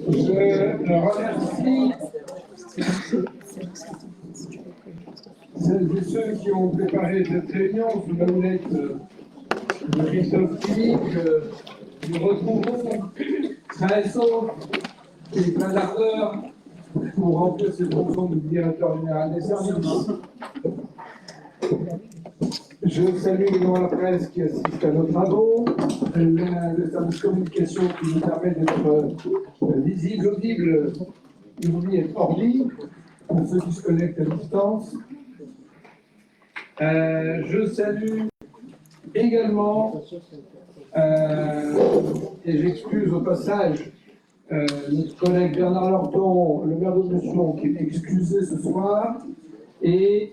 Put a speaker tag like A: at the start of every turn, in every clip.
A: Je remercie celles et ceux qui ont préparé cette réunion sous la houlette de Christophe Philippe. Nous retrouvons sains et saufs et plein d'ardeur pour remplir ses fonctions de directeur général des services. Je salue également la presse qui assiste à nos travaux, le service communication qui nous permet d'être visible, audible, ouvri et ordi, pour ceux qui se connectent à distance. Je salue également, et j'excuse au passage, notre collègue Bernard Lordon, le maire d'Aubusson, qui est excusé ce soir, et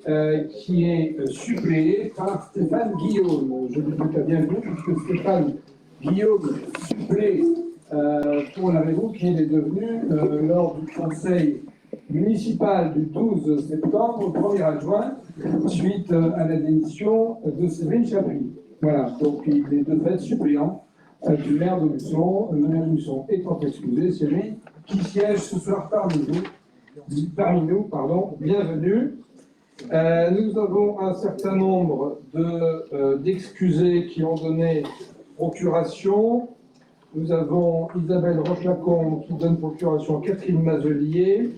A: qui est suppléé par Stéphane Guillaume. Je vous dis la bienvenue, puisque Stéphane Guillaume supplée pour la raison qu'il est devenu lors du conseil municipal du 12 septembre au 1er adjoint, suite à la démission de Séverine Chapuis. Voilà, donc il est de fait suppléant du maire d'Aubusson. Le maire d'Aubusson étant excusé, c'est lui qui siège ce soir parmi nous, bienvenue. Nous avons un certain nombre d'excusés qui ont donné procuration. Nous avons Isabelle Rochelacombe qui donne procuration à Catherine Mazelier,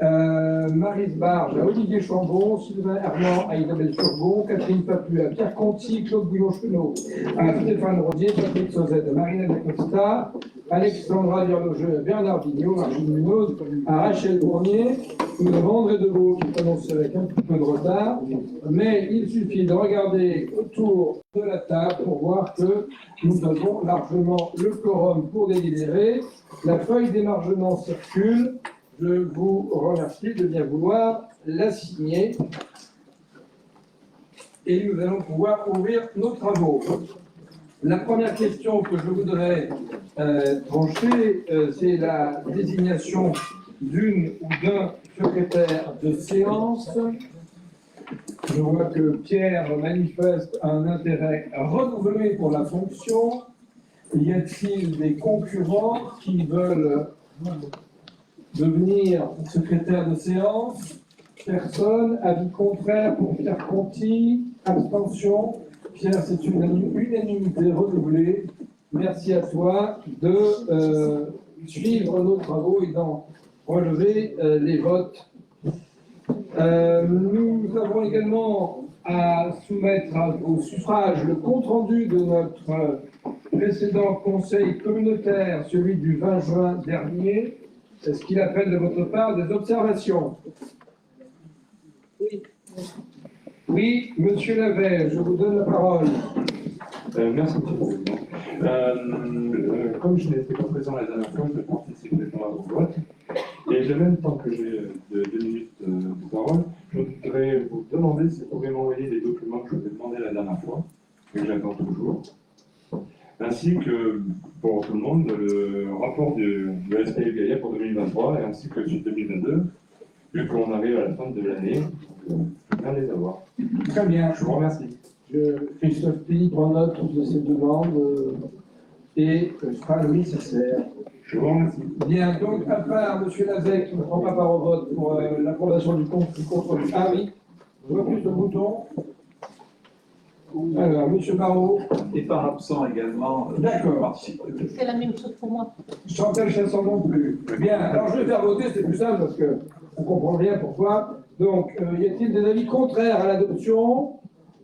A: Maryse Barge à Olivier Chambon, Sylvain Hernan à Isabelle Turgon, Catherine Papu à Pierre Conti, Claude Bouillon-Chenot à Stéphane Rodier, Patrick Sauzet à Marina Dacosta, Alexandra Virlogeux à Bernard Vignot, Margine Munoz à Rachel Bournier. Nous avons André Deveau qui s'annonce avec un petit peu de retard, mais il suffit de regarder autour de la table pour voir que nous avons largement le quorum pour délibérer. La feuille d'émargement circule. Je vous remercie de bien vouloir la signer. Et nous allons pouvoir ouvrir nos travaux. La première question que je voudrais trancher, c'est la désignation d'une ou d'un secrétaire de séance. Je vois que Pierre manifeste un intérêt renouvelé pour la fonction. Y a-t-il des concurrents qui veulent devenir secrétaire de séance? Personne. Avis contraire pour Pierre Conti. Abstention. Pierre, c'est une unanimité renouvelée. Merci à toi de suivre nos travaux et d'en relever les votes. Nous avons également à soumettre au suffrage le compte-rendu de notre précédent conseil communautaire, celui du 20 juin dernier. Est-ce qu'il appelle de votre part des observations? Oui. Oui, monsieur Lavet, je vous donne la parole.
B: Merci, monsieur le président. Comme je n'étais pas présent la dernière fois, je participe à vos votes. Et de même temps que j'ai 2 minutes de parole, je voudrais vous demander si vous pouvez m'envoyer les documents que je vous ai demandé la dernière fois, que j'attends toujours, ainsi que pour tout le monde le rapport de SPI Gaïa pour 2023 et ainsi que sur 2022, vu qu'on arrive à la fin de l'année, je veux bien les avoir.
A: Très bien.
B: Je vous remercie.
A: Christophe Philippe prend note de ces demandes et fera le nécessaire.
B: Je vous remercie.
A: Bien, donc à part M. Lazec qui ne prend pas part au vote pour l'approbation du compte du contrôle. Ah oui, je vois plus le bouton. Alors, M. Barrault.
C: Et par absent également.
A: D'accord.
D: C'est la même chose pour moi.
A: Chantal Chasson non plus. Bien, alors je vais faire voter, c'est plus simple parce qu'on comprend bien pourquoi. Donc, y a-t-il des avis contraires à l'adoption?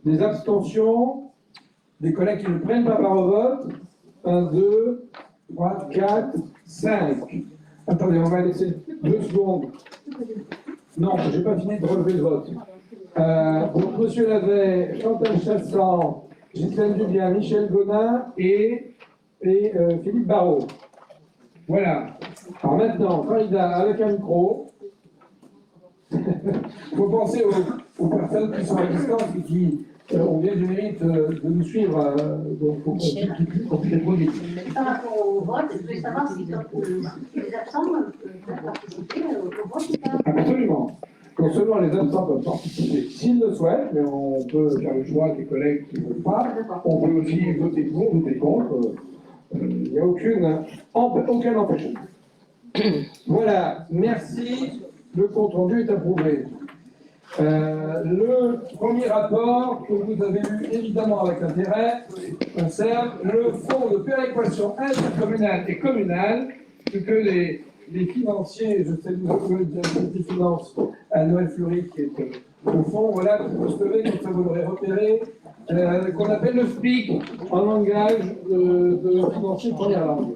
A: Des abstentions? Des collègues qui ne prennent pas part au vote? 1, 2, 3, 4, 5. Attendez, on va laisser 2 secondes. Non, je n'ai pas fini de relever le vote. Donc, M. Lavet, Chantal Chassan, Ghislaine Dubien, Michel Gonin et Philippe Barrault. Voilà. Alors maintenant, Farida, avec un micro. Il faut penser aux personnes qui sont à distance et qui ont bien du mérite de nous suivre. Donc, il faut qu'on puisse être vite.
D: Par rapport au vote, je voulais savoir si les absents peuvent participer au vote ou pas.
A: Absolument. Non seulement les absents peuvent participer s'ils le souhaitent, mais on peut faire le choix des collègues qui ne veulent pas. On peut aussi voter pour, voter contre. Il n'y a aucun empêchement. Voilà, merci. Le compte rendu est approuvé. Le premier rapport que vous avez lu évidemment avec intérêt concerne le fonds de péréquation intercommunale et communale que les financiers, je salue le directeur des finances à Noël Fleury qui est au fond, voilà, vous savez, comme ça vous l'aurez repéré, qu'on appelle le FPIC en langage de financier de première langue.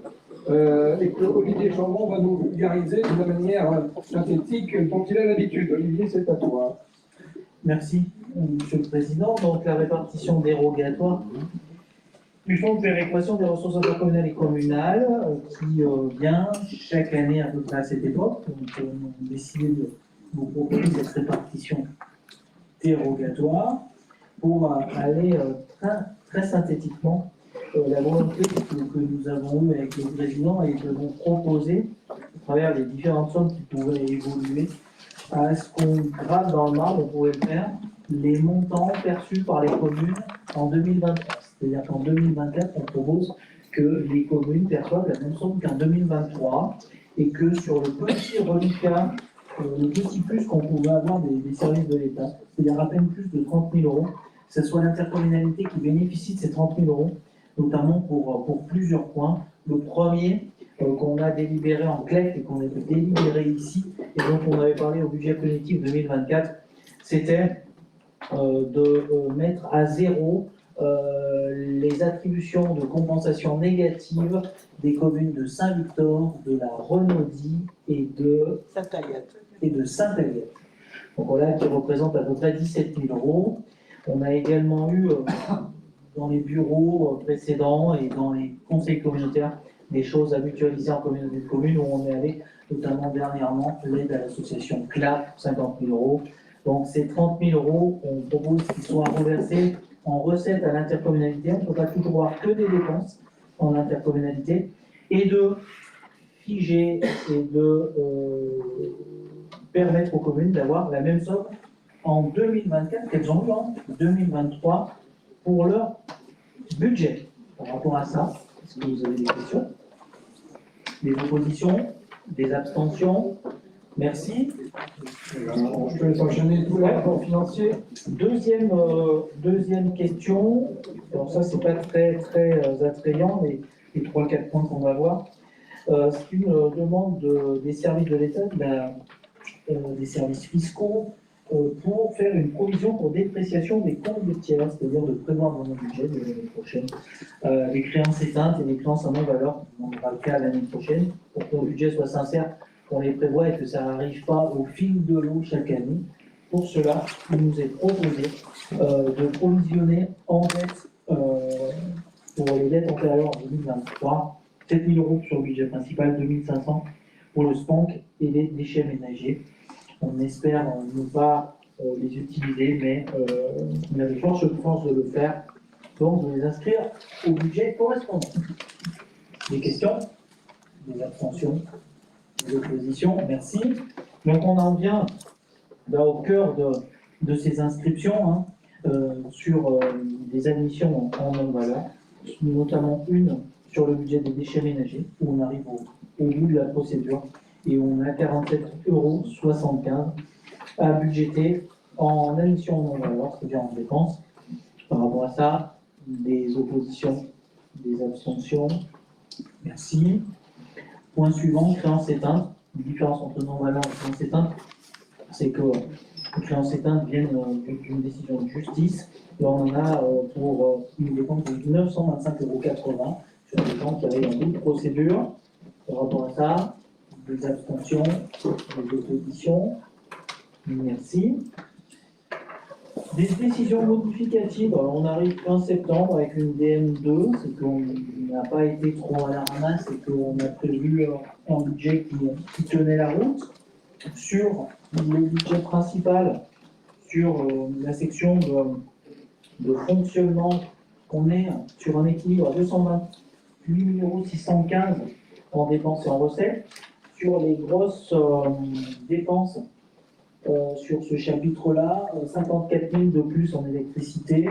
A: Et que Olivier Chambon va nous vulgariser de la manière synthétique dont il a l'habitude. Olivier, c'est à toi.
E: Merci, Monsieur le Président. Donc, la répartition dérogatoire du fonds de péréquation des ressources intercommunales et communales qui vient chaque année à peu près à cette époque. Donc, on a décidé de vous proposer cette répartition dérogatoire pour aller très synthétiquement la volonté que nous avons eue avec le Président et de vous proposer, à travers les différentes sommes qui pouvaient évoluer, à ce qu'on grave dans le marbre, on pouvait le faire, les montants perçus par les communes en 2023. C'est-à-dire qu'en 2024, on propose que les communes perçoivent la même somme qu'en 2023 et que sur le petit reliquat, le petit plus qu'on pouvait avoir des services de l'État, c'est-à-dire à peine plus de 30 000 euros, que ce soit l'intercommunalité qui bénéficie de ces 30 000 euros, notamment pour plusieurs points. Le premier, qu'on a délibéré en CLEC et qu'on a délibéré ici, et dont on avait parlé au budget collectif 2024, c'était de mettre à zéro les attributions de compensation négative des communes de Saint-Victor, de la Renaudie et de Sainte-Agathe. Donc voilà, qui représente à peu près 17 000 euros. On a également eu dans les bureaux précédents et dans les conseils communautaires des choses à mutualiser en communauté de communes où on est allé, notamment dernièrement, l'aide à l'association CLA, 50 000 euros. Donc ces 30 000 euros, on propose qu'ils soient reversés en recettes à l'intercommunalité. On ne peut pas toujours avoir que des dépenses en intercommunalité et de figer et de permettre aux communes d'avoir la même somme en 2024 qu'elles ont eu en 2023 pour leur budget. Par rapport à ça, est-ce que vous avez des questions? Des oppositions? Des abstentions? Merci.
A: Je te laisse enchaîner tous les rapports financiers.
E: Deuxième question. Alors ça, c'est pas très attrayant, les 3-4 points qu'on va voir. C'est une demande des services de l'État, des services fiscaux, pour faire une provision pour dépréciation des comptes de tiers, c'est-à-dire de prévoir dans le budget de l'année prochaine les créances éteintes et les créances en non-valeur, qui sera le cas l'année prochaine, pour que le budget soit sincère, qu'on les prévoit et que ça n'arrive pas au fil de l'eau chaque année. Pour cela, il nous est proposé de provisionner en dette pour les dettes antérieures en 2023, 7 000 euros sur le budget principal, 2 500 pour le SPANC et les déchets ménagers. On espère ne pas les utiliser, mais on a de force de le faire, donc de les inscrire au budget correspondant. Des questions? Des abstentions? Des oppositions? Merci. Donc on en vient au cœur de ces inscriptions sur des admissions en non-valeur, notamment une sur le budget des déchets ménagers, où on arrive au bout de la procédure et on a 47,75 € à budgéter en admission en non-valeur, c'est-à-dire en dépenses. Par rapport à ça, des oppositions, des abstentions? Merci. Point suivant, créance éteinte. La différence entre non-valeur et créance éteinte, c'est que les créances éteintes viennent d'une décision de justice. Et on en a pour une dépense de 925,80 € sur des gens qui avaient un bout de procédure. Par rapport à ça, des abstentions, des oppositions? Merci. Des décisions modificatives, alors on arrive fin septembre avec une DM2, c'est qu'on n'a pas été trop à la ramasse et qu'on a prévu un budget qui tenait la route. Sur le budget principal, sur la section de fonctionnement, on est sur un équilibre à 228 615 € en dépenses et en recettes. Sur les grosses dépenses, sur ce chapitre-là, 54 000 de plus en électricité,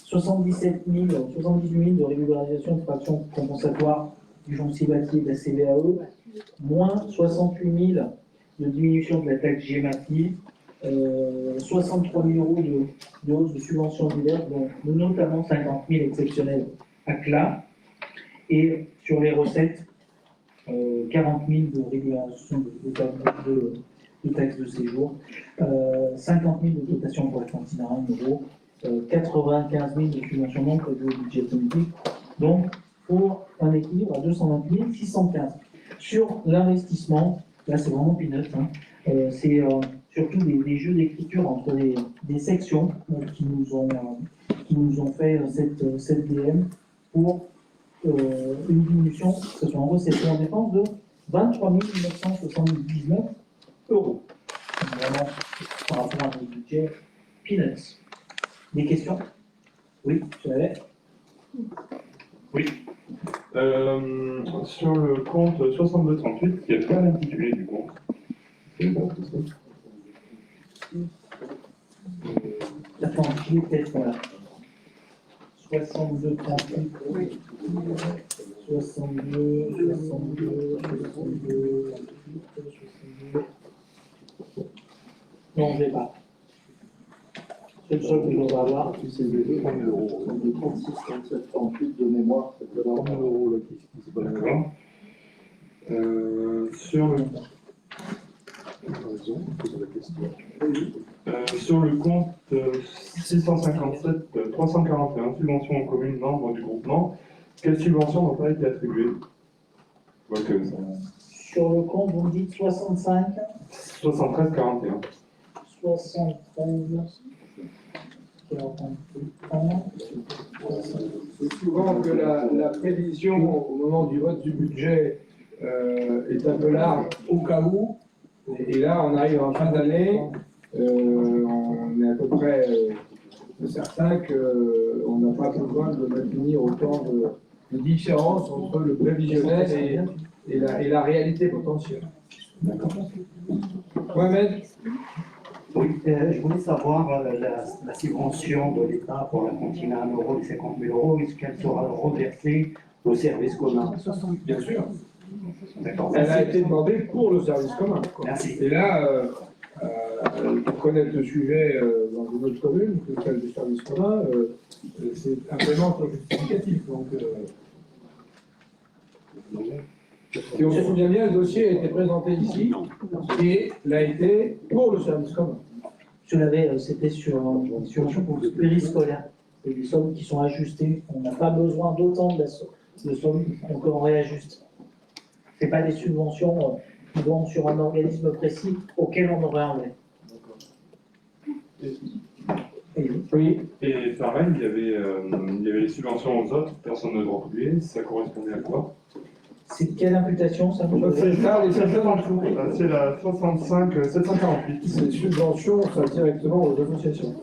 E: 78 000 de régularisation de fractions compensatoires du foncier bâti et de la CVAE, moins 68 000 de diminution de la taxe GEMAPI, 63 000 euros de hausse de subventions diverses, dont notamment 50 000 exceptionnels à CLA, et sur les recettes, 40 000 de régulation de taxes de séjour, 50 000 de dotation pour les cantines à 1 euro, 95 000 de subventions non prévues au budget politique, donc pour un équilibre à 228 615. Sur l'investissement, là c'est vraiment peanut, hein, c'est surtout des jeux d'écriture entre des sections qui nous ont fait cette DM pour une diminution, que ce soit en recettes et en dépenses, de 23 979 euros. Vraiment, par rapport à notre budget, peanuts. Des questions? Oui, tu l'avais?
B: Oui. Sur le compte 6238, il n'y a pas l'intitulé du compte. C'est bon, tout ça.
E: Attends, je vais peut-être, voilà. 62, 38, oui. 62, 62, 62, 62. Non, je ne l'ai pas. C'est le seul que je dois avoir.
F: C'est de 30 euros. De 36, 37, 38 de mémoire, c'est de 30 euros là qui se passe.
B: D'accord. Sur le compte 657 341, subvention aux communes membres du groupement, quelle subvention n'a pas été attribuée?
E: Sur le compte, vous me dites 65,
B: 73 41.
E: 73, 41.
A: C'est souvent que la prévision au moment du vote du budget est un peu large au cas où. Et là, on arrive en fin d'année, on est à peu près certain qu'on n'a pas besoin de maintenir autant de différence entre le prévisionnel et la réalité potentielle.
B: D'accord.
A: Mohamed?
G: Oui, je voulais savoir la subvention de l'État pour la cantine à 1 euro, les 50 000 euros, est-ce qu'elle sera reversée au service commun?
A: Bien sûr.
G: D'accord.
A: Elle a été demandée pour le service commun.
G: Merci.
A: Et là, pour connaître le sujet dans une autre commune, que celle du service commun, c'est un paiement justificatif. Donc, si on se souvient bien, le dossier a été présenté ici et l'a été pour le service commun.
E: Je l'avais, c'était sur le périscolaire. C'est des sommes qui sont ajustées. On n'a pas besoin d'autant de sommes, donc on réajuste. Ce n'est pas des subventions qui vont sur un organisme précis auquel on aurait enlevé.
A: Oui.
B: Et pareil, il y avait les subventions aux autres, personne ne doit oublier, ça correspondait à quoi?
E: C'est quelle imputation ça vous
A: C'est ça, les certains en dessous.
B: C'est la 65 748.
A: C'est une subvention, ça directement aux associations.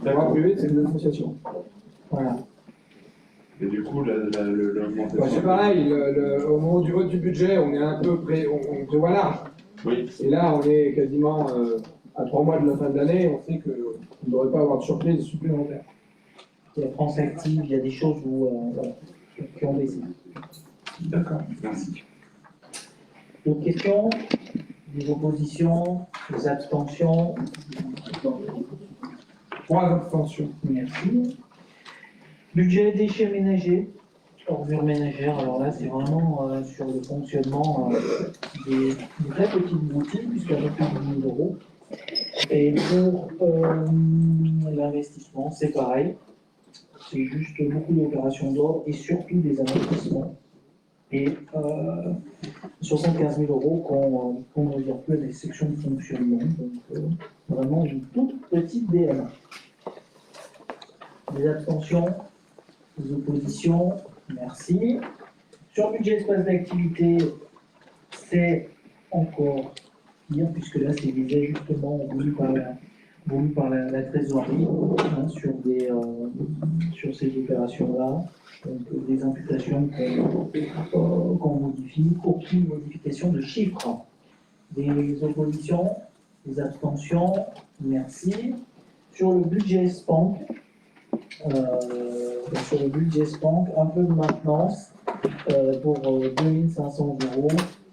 A: La droit privé, c'est une association. Voilà.
B: Et du coup, l'augmentation.
A: Bah, c'est pareil, au moment du vote du budget, on est un peu on prévoit large.
B: Oui.
A: Et là, on est quasiment à 3 mois de la fin de l'année, on sait qu'on ne devrait pas avoir de surprise supplémentaire.
E: Il y a France Active, il y a des choses qui ont baissé.
B: D'accord, merci.
E: D'autres questions? Des oppositions? Des abstentions?
A: 3 abstentions.
E: Merci. Budget déchets ménagers, ordures ménagères. Alors là, c'est vraiment sur le fonctionnement des très petites boutiques, puisqu'avec plus de 1 000 euros. Et pour l'investissement, c'est pareil. C'est juste beaucoup d'opérations d'ordre et surtout des investissements. Et 75 000 euros qu'on ne vire plus à des sections de fonctionnement. Donc vraiment une toute petite DMA. Des abstentions, des oppositions, merci. Sur le budget espace d'activité, c'est encore pire, puisque là, c'est des ajustements voulus par la trésorerie hein, sur ces opérations-là. Donc, des imputations qu'on modifie, aucune modification de chiffres. Des oppositions, des abstentions, merci. Sur le budget SPAN, sur le budget SPANC, un peu de maintenance pour 2500 €,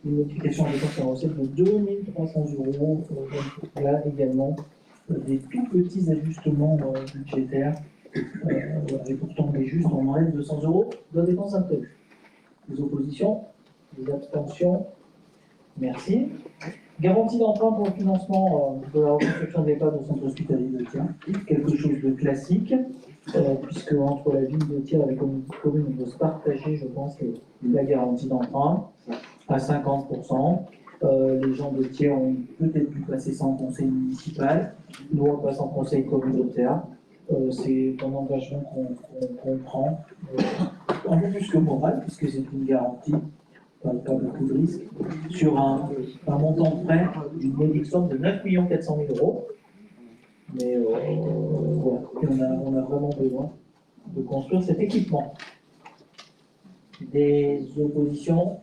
E: une modification de dépenses en recette de 2300 €. Donc là également, des tout petits ajustements budgétaires. Et pourtant, on est juste, on enlève 200 € de dépenses imprévues. Des oppositions, des abstentions. Merci. Garantie d'emprunt pour le financement de la reconstruction de l'EHPAD au centre hospitalier de Thiers. Quelque chose de classique, puisque entre la ville de Thiers et la commune, on peut se partager, je pense, la garantie d'emprunt à 50%. Les gens de Thiers ont peut-être pu passer ça en conseil municipal. Nous, on passe en conseil communautaire. C'est un engagement qu'on prend, un peu plus que moral, puisque c'est une garantie, pas beaucoup de risques, sur un montant de prêt d'une modique somme de 9 400 000 €. Mais voilà, on a vraiment besoin de construire cet équipement. Des oppositions?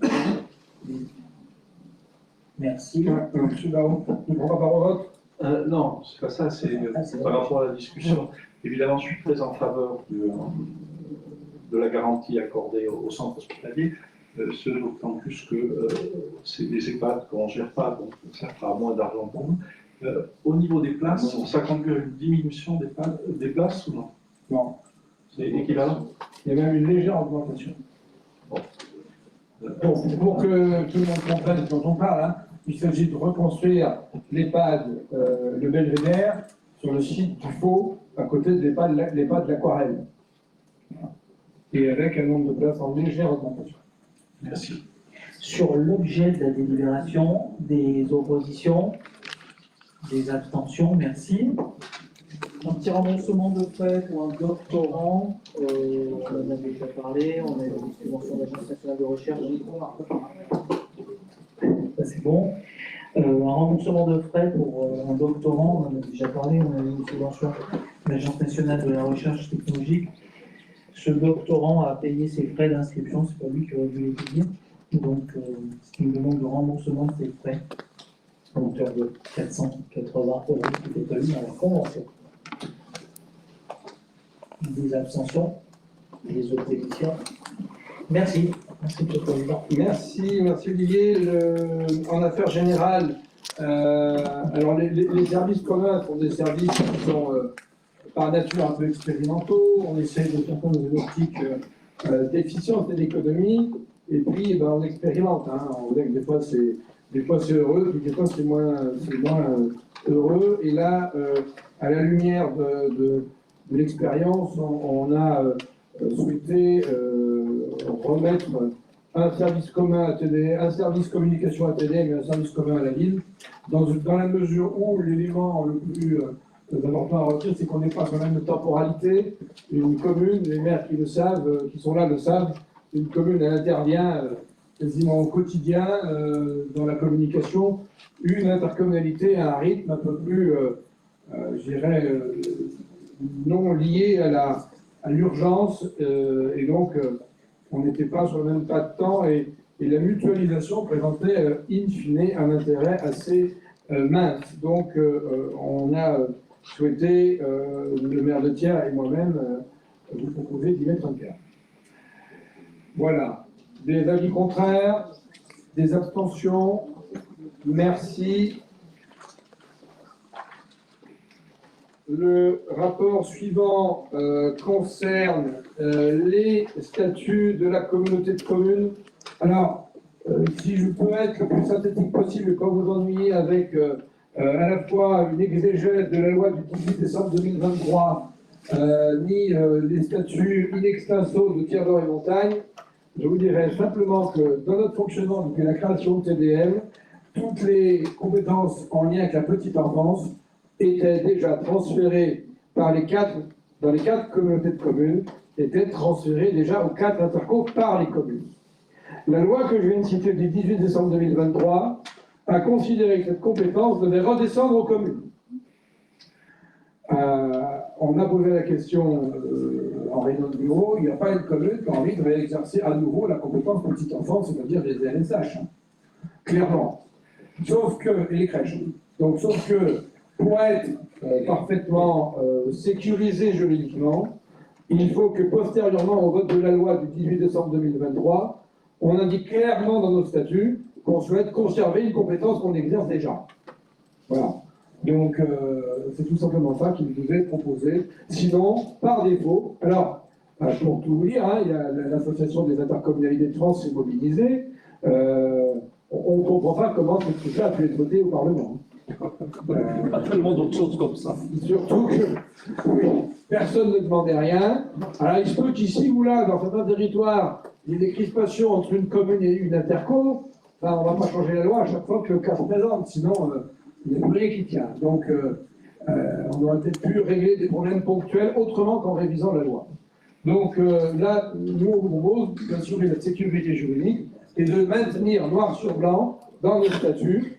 E: Merci.
A: Monsieur Baron, tu prends la parole au vote?
C: Non, c'est pas ça, c'est par rapport à la discussion. Évidemment, je suis très en faveur de la garantie accordée au centre hospitalier, ce d'autant plus que c'est des EHPAD qu'on ne gère pas, donc ça fera moins d'argent pour nous. Au niveau des places, ça conduit à une diminution des places ou non?
A: Non.
C: C'est équivalent?
A: Il y a même une légère augmentation. Pour que tout le monde comprenne ce dont on parle, hein, il s'agit de reconstruire l'EHPAD, le Belvédère, sur le site du Faux, à côté de l'EHPAD de l'Aquarelle. Et avec un nombre de places en légère augmentation.
C: Merci.
E: Sur l'objet de la délibération, des oppositions, des abstentions, merci. Un petit remboursement de frais pour un doctorant, on en a déjà parlé, on a une subvention de l'Agence nationale de recherche, ça c'est bon. Un remboursement de frais pour un doctorant, on en a déjà parlé, on a une subvention de l'Agence nationale de la recherche technologique. Ce doctorant a payé ses frais d'inscription, c'est pas lui qui aurait dû les payer, donc c'est une demande de remboursement de ses frais à hauteur de 480 € qui était prévu dans la convention. Des abstentions, des oppositions. Merci. Merci, Monsieur le Président.
A: Merci Olivier. En affaires générales, alors les services communs sont des services qui sont par nature un peu expérimentaux. On essaie de faire dans une optique d'efficience et d'économie, et puis on expérimente. Hein. On voit que des fois c'est heureux, puis des fois c'est moins heureux. Et là, à la lumière de l'expérience, on a souhaité remettre un service commun à TDM, un service communication à TDM et un service commun à la ville, dans la mesure où l'élément le plus important à retenir, c'est qu'on n'est pas sur la même temporalité. Une commune, les maires qui le savent, qui sont là le savent, une commune, elle intervient quasiment au quotidien dans la communication. Une intercommunalité a un rythme un peu plus, je dirais, non lié à l'urgence, et donc on n'était pas sur le même pas de temps, et la mutualisation présentait in fine un intérêt assez mince. Donc on a souhaité, le maire de Thiers et moi-même, vous proposer d'y mettre un terme. Voilà. Des avis contraires, des abstentions, merci. Le rapport suivant concerne les statuts de la communauté de communes. Alors, si je peux être le plus synthétique possible, quand vous ennuyez avec à la fois une exégèse de la loi du 18 décembre 2023, ni les statuts in extenso de Thiers d'Or et Montagne, je vous dirais simplement que dans notre fonctionnement depuis la création de TDM, toutes les compétences en lien avec la petite enfance étaient déjà transférées dans les quatre communautés de communes, étaient transférées déjà aux 4 intercos par les communes. La loi que je viens de citer du 18 décembre 2023 a considéré que cette compétence devait redescendre aux communes. On a posé la question en réunion de bureau, il n'y a pas une commune qui a envie de réexercer à nouveau la compétence petite enfance, c'est-à-dire les LSH, hein, clairement. Sauf que, et les crèches. Donc, sauf que, pour être parfaitement sécurisé juridiquement, il faut que postérieurement au vote de la loi du 18 décembre 2023, on indique clairement dans nos statuts qu'on souhaite conserver une compétence qu'on exerce déjà. Voilà. Donc, c'est tout simplement ça qui nous est proposé. Sinon, par défaut, alors, pour tout vous dire, hein, il y a l'association des intercommunalités de France s'est mobilisée. On ne comprend pas comment ce truc-là a pu être voté au Parlement.
F: Pas tellement d'autres choses comme ça.
A: Surtout que oui, personne ne demandait rien. Alors il se peut qu'ici ou là, dans certains territoires, il y ait des crispations entre une commune et une interco. Enfin, on ne va pas changer la loi à chaque fois que le cas se présente, sinon il n'y a plus rien qui tient. Donc on aurait peut-être pu régler des problèmes ponctuels autrement qu'en révisant la loi. Donc là, nous on vous propose d'assurer la sécurité juridique et de maintenir noir sur blanc dans nos statuts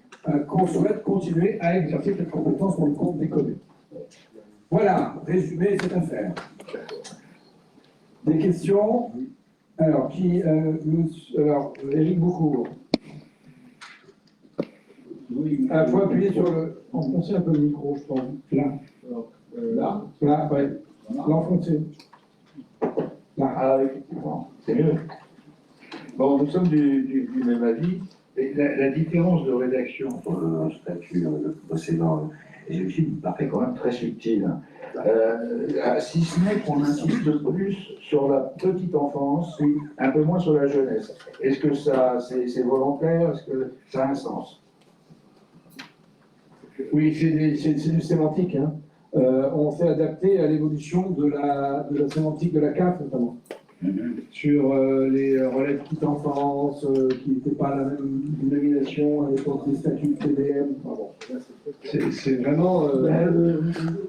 A: qu'on souhaite continuer à exercer cette compétence pour le compte des communes. Voilà, résumé cette affaire. Des questions? Alors, Éric Boucourt.
F: Oui.
A: Il faut appuyer sur le... Enfoncer un peu le micro, je pense. Là. Là, ouais. L'enfoncer. Là.
H: Ah, effectivement, c'est mieux. Bon, nous sommes du même avis. Et la différence de rédaction sur le statut précédent et celui-ci me paraît quand même très subtile. Si ce n'est qu'on insiste plus sur la petite enfance, un peu moins sur la jeunesse. Est-ce que ça, c'est volontaire? Est-ce que ça a un sens?
A: Oui, c'est du sémantique. Hein. On s'est adapté à l'évolution de la sémantique de la CAF, notamment. Sur les relais de petite enfance, qui n'étaient pas la même dénomination à l'époque des statuts de TDM. Enfin bon, c'est vraiment.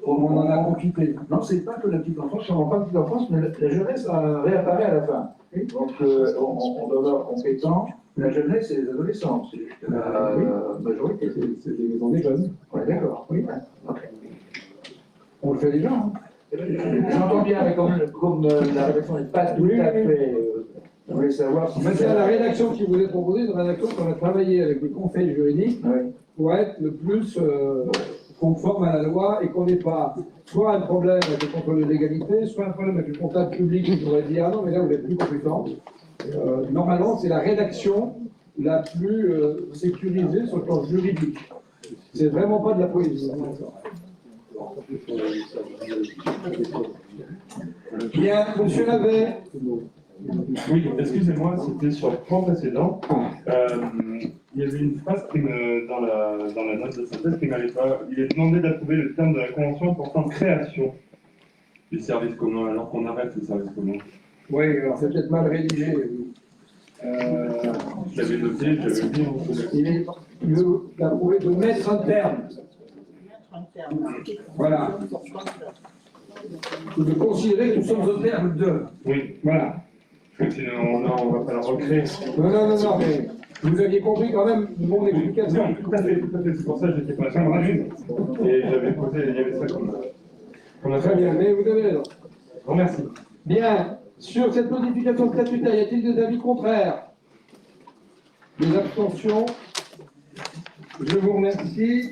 A: On en a profité.
H: Non, c'est pas que la petite enfance, je ne pas petite enfance, mais la jeunesse réapparaît à la fin. Donc, on demeure compétent. La jeunesse et les adolescents, c'est juste la majorité.
A: C'est des maisons des jeunes.
H: Oui, d'accord. Oui, ok.
A: On le fait déjà. Hein.
H: J'entends bien, mais comme la rédaction n'est pas tout à fait. Je voulais savoir si.
A: C'est la rédaction qui vous est proposée, une rédaction qu'on a travaillé avec les conseils juridiques
H: Oui.
A: pour être le plus conforme à la loi et qu'on n'ait pas soit un problème avec le contrôle de légalité, soit un problème avec le comptable public qui pourrait dire ah non, mais là vous n'êtes plus compétent. Normalement, c'est la rédaction la plus sécurisée sur le plan juridique. C'est vraiment pas de la poésie. Bien, monsieur Lavet.
B: Oui, excusez-moi, c'était sur le point précédent. Il y avait une phrase dans la note de synthèse qui n'allait pas. Il est demandé d'approuver le terme de la convention portant création du service commun, alors qu'on arrête le service commun.
A: Oui, alors c'est peut-être mal rédigé.
B: Je l'avais noté, j'avais dit.
A: Il veut approuver de mettre un terme. Voilà. De considérer que nous sommes au terme de.
B: Oui,
A: Voilà.
B: sinon on va pas le recréer.
A: Non, mais vous aviez compris quand même mon explication.
B: Non, tout à fait. C'est pour ça que j'étais pas sûr. Et j'avais posé, il y avait ça comme
A: Très bien, mais vous avez raison.
B: Merci.
A: Bien, sur cette modification statutaire, y a-t-il des avis contraires? Des abstentions? Je vous remercie.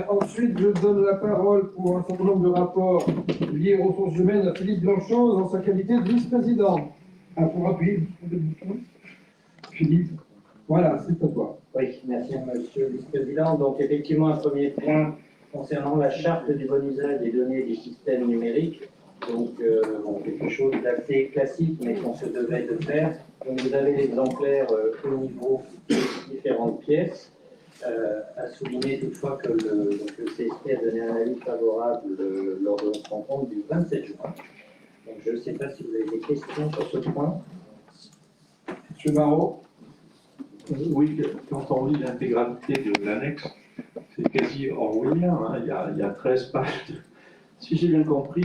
A: Ensuite, je donne la parole pour un certain nombre de rapports liés aux ressources humaines à Philippe Blanchot dans sa qualité de vice-président. Pour appuyer le bouton. Philippe, voilà, c'est à toi.
I: Oui, merci Monsieur le Vice-président. Donc effectivement, un premier point concernant la charte du bon usage des données des systèmes numériques. Donc quelque chose d'assez classique, mais qu'on se devait de faire. Donc vous avez l'exemplaire au niveau des différentes pièces. À souligner toutefois que le CSP a donné un avis favorable lors de notre rencontre du 27 juin. Donc je ne sais pas si vous avez des questions sur ce point.
A: Monsieur Barrault.
C: Oui, quand on lit l'intégralité de l'annexe, c'est quasi orwellien, hein. Il y a 13 pages. Si j'ai bien compris,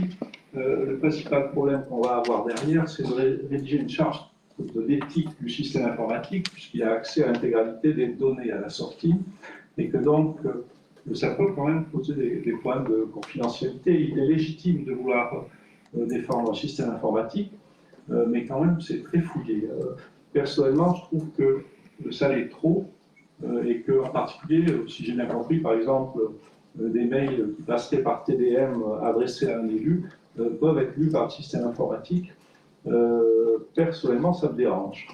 C: le principal problème qu'on va avoir derrière, c'est de rédiger une charte de l'éthique du système informatique, puisqu'il a accès à l'intégralité des données à la sortie, et que donc ça peut quand même poser des points de confidentialité. Il est légitime de vouloir défendre un système informatique, mais quand même c'est très fouillé. Personnellement, je trouve que ça l'est trop, et qu'en particulier, si j'ai bien compris, par exemple, des mails qui passeraient par TDM adressés à un élu, peuvent être lus par le système informatique. Personnellement, ça me dérange.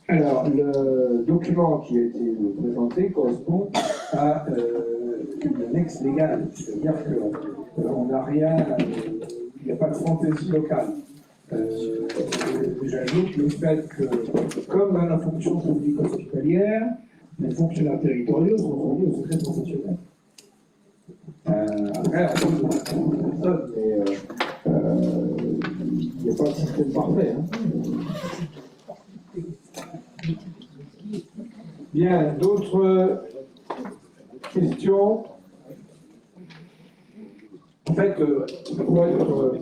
A: Alors, le document qui a été présenté correspond à une annexe légale, c'est-à-dire qu'on n'a rien, il n'y a pas de fantaisie locale. J'ajoute le fait que, comme dans la fonction publique hospitalière, les fonctionnaires territoriaux sont liés au secret professionnel. Après, on parle de personne, mais il n'y a pas de système parfait. Hein. Bien, d'autres questions? En fait, pour être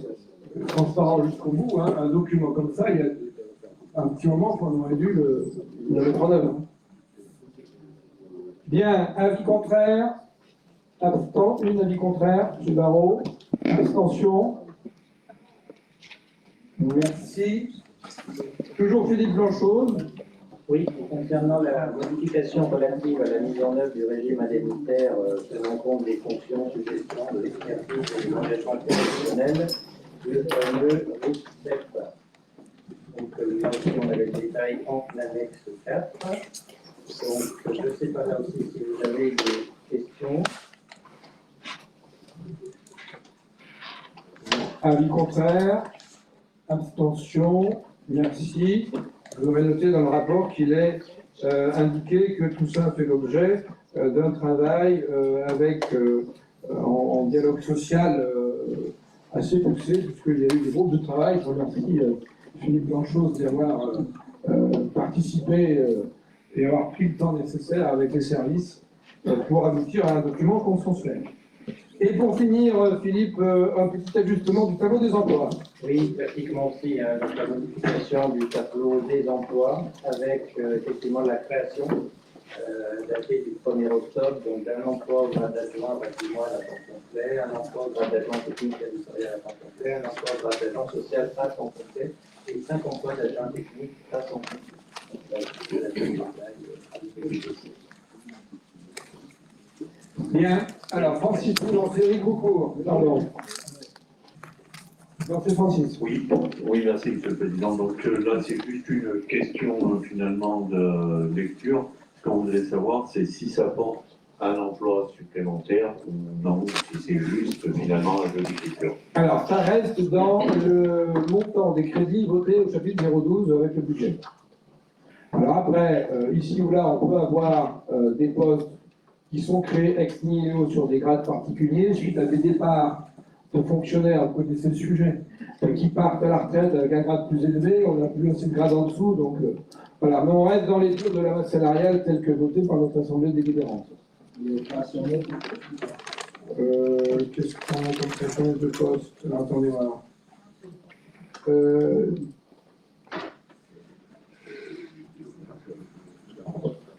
A: transparent jusqu'au bout, hein, un document comme ça, il y a un petit moment qu'on aurait dû le mettre en œuvre. Bien, avis contraire, avis contraire, M. Barrault, abstention. Merci. Toujours Philippe Blanchose.
I: Oui, concernant la modification relative à la mise en œuvre du régime indemnitaire tenant compte des fonctions, suggestions, de l'expertise et de l'engagement professionnel, le fameux RICEP. Donc, là aussi, on avait le détail en annexe 4. Donc, je ne sais pas là aussi si vous avez des questions.
A: Avis contraire, abstention, merci. Vous aurez noté dans le rapport qu'il est indiqué que tout ça fait l'objet d'un travail en dialogue social assez poussé, puisqu'il y a eu des groupes de travail. Je remercie Philippe Blanchose d'y avoir participé et avoir pris le temps nécessaire avec les services pour aboutir à un document consensuel. Et pour finir, Philippe, un petit ajustement du tableau des emplois.
I: Oui, pratiquement aussi, donc la modification du tableau des emplois avec effectivement la création datée du 1er octobre, donc d'un emploi au grade d'adjoint bâtiment à temps complet, un emploi au grade d'adjoint technique territorial à temps complet, un emploi au grade d'adjoint social à temps complet et 5 emplois d'adjoint technique à temps complet.
A: Bien. Alors, Francis, vous lancez Eric Goucourt. Pardon. Lancez Francis.
J: Oui, merci Monsieur le Président. Donc là, c'est juste une question finalement de lecture. Ce qu'on voudrait savoir, c'est si ça porte un emploi supplémentaire ou non, si c'est juste finalement la modification.
A: Alors, ça reste dans le montant des crédits votés au chapitre 012 avec le budget. Alors après, ici ou là, on peut avoir des postes qui sont créés ex nihilo sur des grades particuliers suite à des départs de fonctionnaires, vous connaissez le sujet, qui partent à la retraite avec un grade plus élevé, on n'a plus aussi de grade en dessous, donc voilà. Mais on reste dans les tours de la masse salariale telle que votée par notre Assemblée délibérante. Qu'est-ce qu'on a comme création de poste? Alors, attendez voir.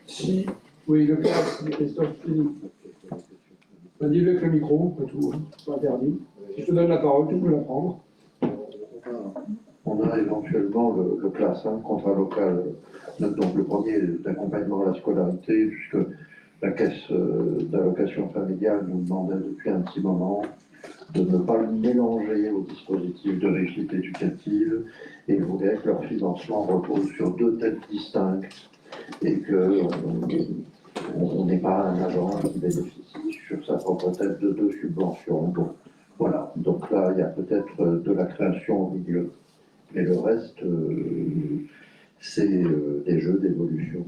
A: Si, oui, le cas, c'est Christophe Philippe. Dis-le avec le micro, pas tout, c'est interdit. Si je te donne la parole, tu peux la prendre.
H: On a éventuellement le classe 1, contrat local, donc le premier d'accompagnement à la scolarité, puisque la caisse d'allocation familiale nous demandait depuis un petit moment de ne pas le mélanger au dispositif de réussite éducative et voudrait que leur financement repose sur 2 têtes distinctes et que on n'est pas un agent qui bénéficie sur sa propre tête de 2 subventions. Donc, voilà. Donc là, il y a peut-être de la création au milieu. Mais le reste, c'est des jeux d'évolution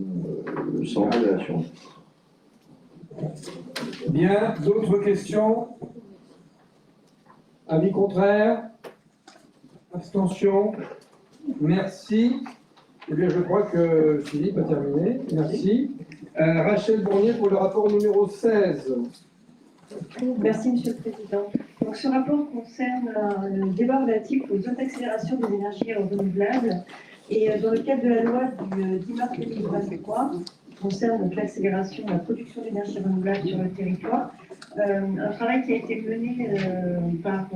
H: sans création.
A: Bien, d'autres questions? Avis contraire? Abstention? Merci. Eh bien, je crois que Philippe a terminé. Merci. Rachel Bournier pour le rapport numéro 16.
K: Merci, Monsieur le Président. Donc, ce rapport concerne le débat relatif aux autres accélérations des énergies renouvelables. Et dans le cadre de la loi du 10 mars 2023, qui concerne donc l'accélération de la production d'énergie renouvelable sur le territoire, un travail qui a été mené par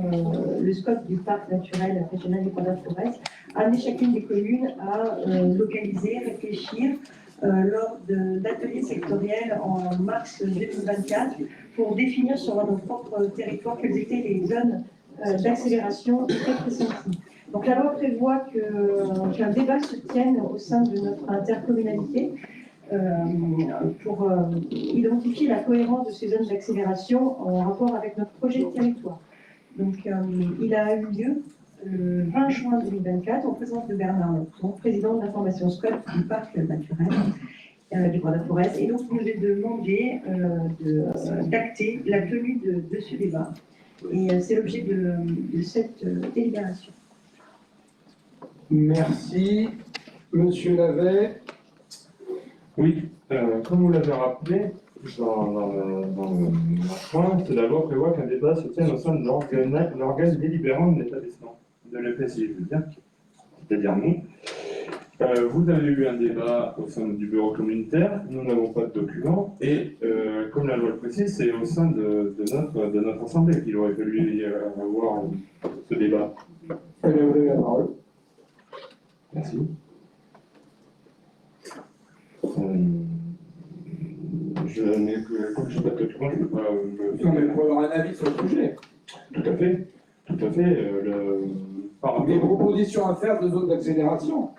K: le SCOT du parc naturel régional des Forêts a amené chacune des communes à localiser, réfléchir lors d'ateliers sectoriels en mars 2024 pour définir sur notre propre territoire quelles étaient les zones d'accélération très pressenties. Donc la loi prévoit qu'un débat se tienne au sein de notre intercommunalité pour identifier la cohérence de ces zones d'accélération en rapport avec notre projet de territoire. Donc il a eu lieu le 20 juin 2024 en présence de Bernard Lepton, président de l'information SCOT du parc naturel du Grand Forest. Et donc, il nous est demandé d'acter la tenue de ce débat. Et c'est l'objet de cette délibération.
A: Merci. Monsieur Lavet.
B: Oui, comme vous l'avez rappelé, dans le point, la loi prévoit qu'un débat se tienne au sein de l'organe délibérant de l'établissement, de l'EPCI, je veux dire, c'est-à-dire nous. Vous avez eu un débat au sein du bureau communautaire, nous n'avons pas de document, et comme la loi le précise, c'est au sein de notre assemblée qu'il aurait fallu y avoir ce débat.
A: Vous avez la parole.
B: Merci. Comme je n'ai pas de document, je ne peux pas
A: Non, mais pour avoir un avis sur le sujet.
B: Tout à fait, tout à fait.
A: Des propositions à faire de zones d'accélération.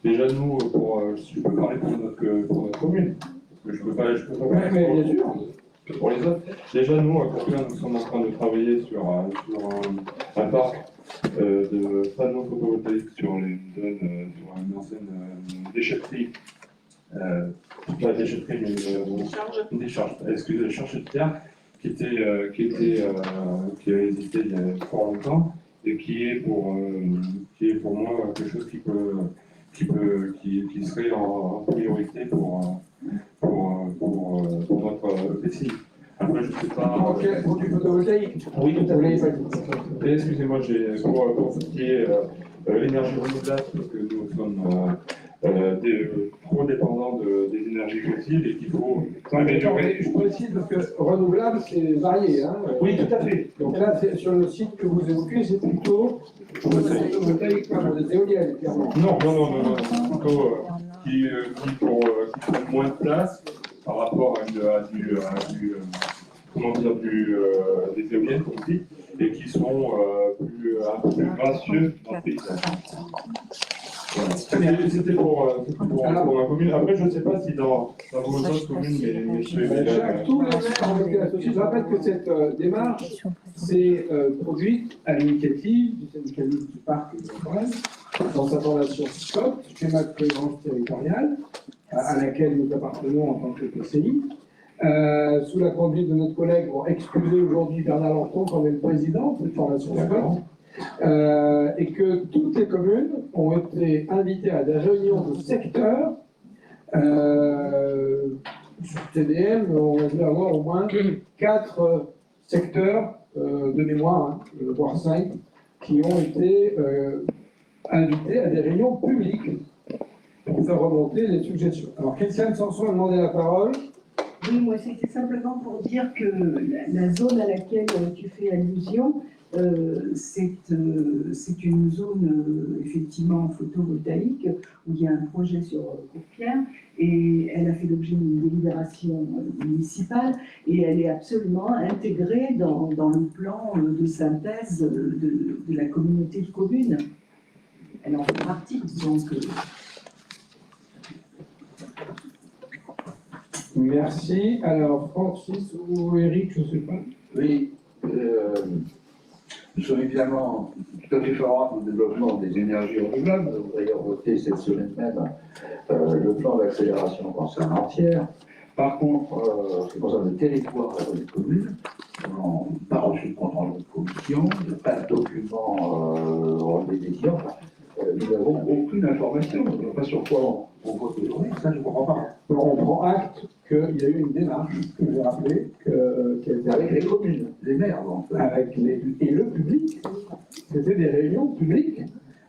B: Déjà, nous, je peux parler pour notre commune. Parce que je peux pas
A: Oui, mais bien sûr.
B: Pour les autres. Déjà, nous, à Courcouin, nous sommes en train de travailler sur un parc de panneaux photovoltaïques sur les zones, sur une ancienne déchetterie. Pas déchetterie, mais une décharge. Excusez, la charge de terre qui a existé il y a fort longtemps et qui est pour moi quelque chose qui serait en priorité pour notre PCI. Après, je ne sais pas.
A: Pour du photovoltaïque.
B: Oui, tout à fait. Et excusez-moi, pour ce qui est l'énergie renouvelable, parce que nous sommes trop dépendants des énergies fossiles et qu'il faut améliorer.
A: Je précise parce que renouvelable, c'est varié. Hein.
B: Oui, tout à fait.
A: Donc là, sur le site que vous évoquez, c'est plutôt photovoltaïque, pas des éoliennes, clairement.
B: Non, plutôt qui prennent moins de place par rapport à des éoliennes, comme on dit, et qui sont un peu plus gracieux dans le paysage. Voilà. C'était pour ma commune. Après, je ne sais pas si dans vos autres communes, messieurs et mesdames.
A: Tous les maires ont été associés. Je rappelle que cette démarche s'est produite à l'initiative du syndicalisme du parc de Forêt, dans sa formation SCOT, schéma de cohérence territoriale, à laquelle nous appartenons en tant que PCI. Sous la conduite de notre collègue, pour excuser aujourd'hui Bernard Lepton, qui est le président de cette formation SCOT. Et que toutes les communes ont été invitées à des réunions de secteur. Sur TDM, on va avoir au moins 4 secteurs de mémoire, voire 5, qui ont été invités à des réunions publiques pour faire remonter les suggestions. Alors, Christiane Sanson a demandé la parole.
K: Oui, moi c'était simplement pour dire que la zone à laquelle tu fais allusion, c'est une zone effectivement photovoltaïque où il y a un projet sur Courpierre et elle a fait l'objet d'une délibération municipale et elle est absolument intégrée dans le plan de synthèse de la communauté de communes. Elle en fait partie, donc.
A: Merci. Alors, Francis ou Eric, je ne sais pas.
H: Oui, nous sommes évidemment tout à fait favorables au développement des énergies renouvelables. Nous avons d'ailleurs voté cette semaine même le plan d'accélération concernant entière. Par contre, ce qui concerne le territoire des communes, nous n'avons pas reçu de compte rendu de commission, pas de document relevé des clients. Nous n'avons aucune information. Je ne sais pas sur quoi on vote aujourd'hui, ça je ne comprends pas.
A: Donc, on prend acte qu'il y a eu une démarche, que j'ai rappelé, qui a été
H: avec les communes, les maires, donc.
A: Et le public. C'était des réunions publiques.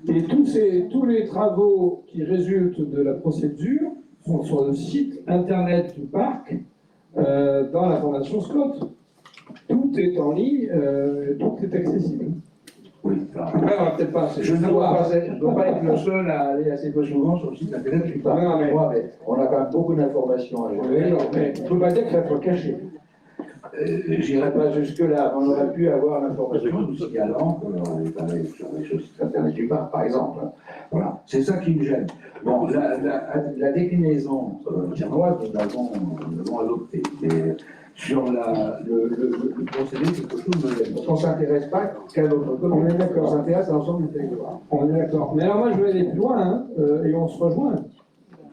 A: Et tous les travaux qui résultent de la procédure sont sur le site internet du parc, dans la formation SCOT. Tout est en ligne, tout est accessible.
H: Oui.
A: Après, on va peut-être pas.
H: Je ne dois pas être le seul à aller assez peu souvent sur le site internet du parc.
A: Non, mais-
H: Mais on a quand même beaucoup d'informations à
A: Oui,
H: gérer.
A: mais on ne peut pas dire que ça soit caché.
H: J'irai pas jusque-là. On aurait pu avoir l'information du signalant qu'on aurait parlé sur les choses internet du parc, par exemple. Voilà. C'est ça qui me gêne. Bon, la déclinaison chinoise, nous l'avons adoptée. Mais sur le procédé, c'est quelque chose de gêne. Parce qu'on ne s'intéresse pas qu'à notre commune.
A: On est d'accord.
H: On s'intéresse à l'ensemble du territoire.
A: On est d'accord. Mais alors moi, je vais aller plus loin, hein, et on se rejoint.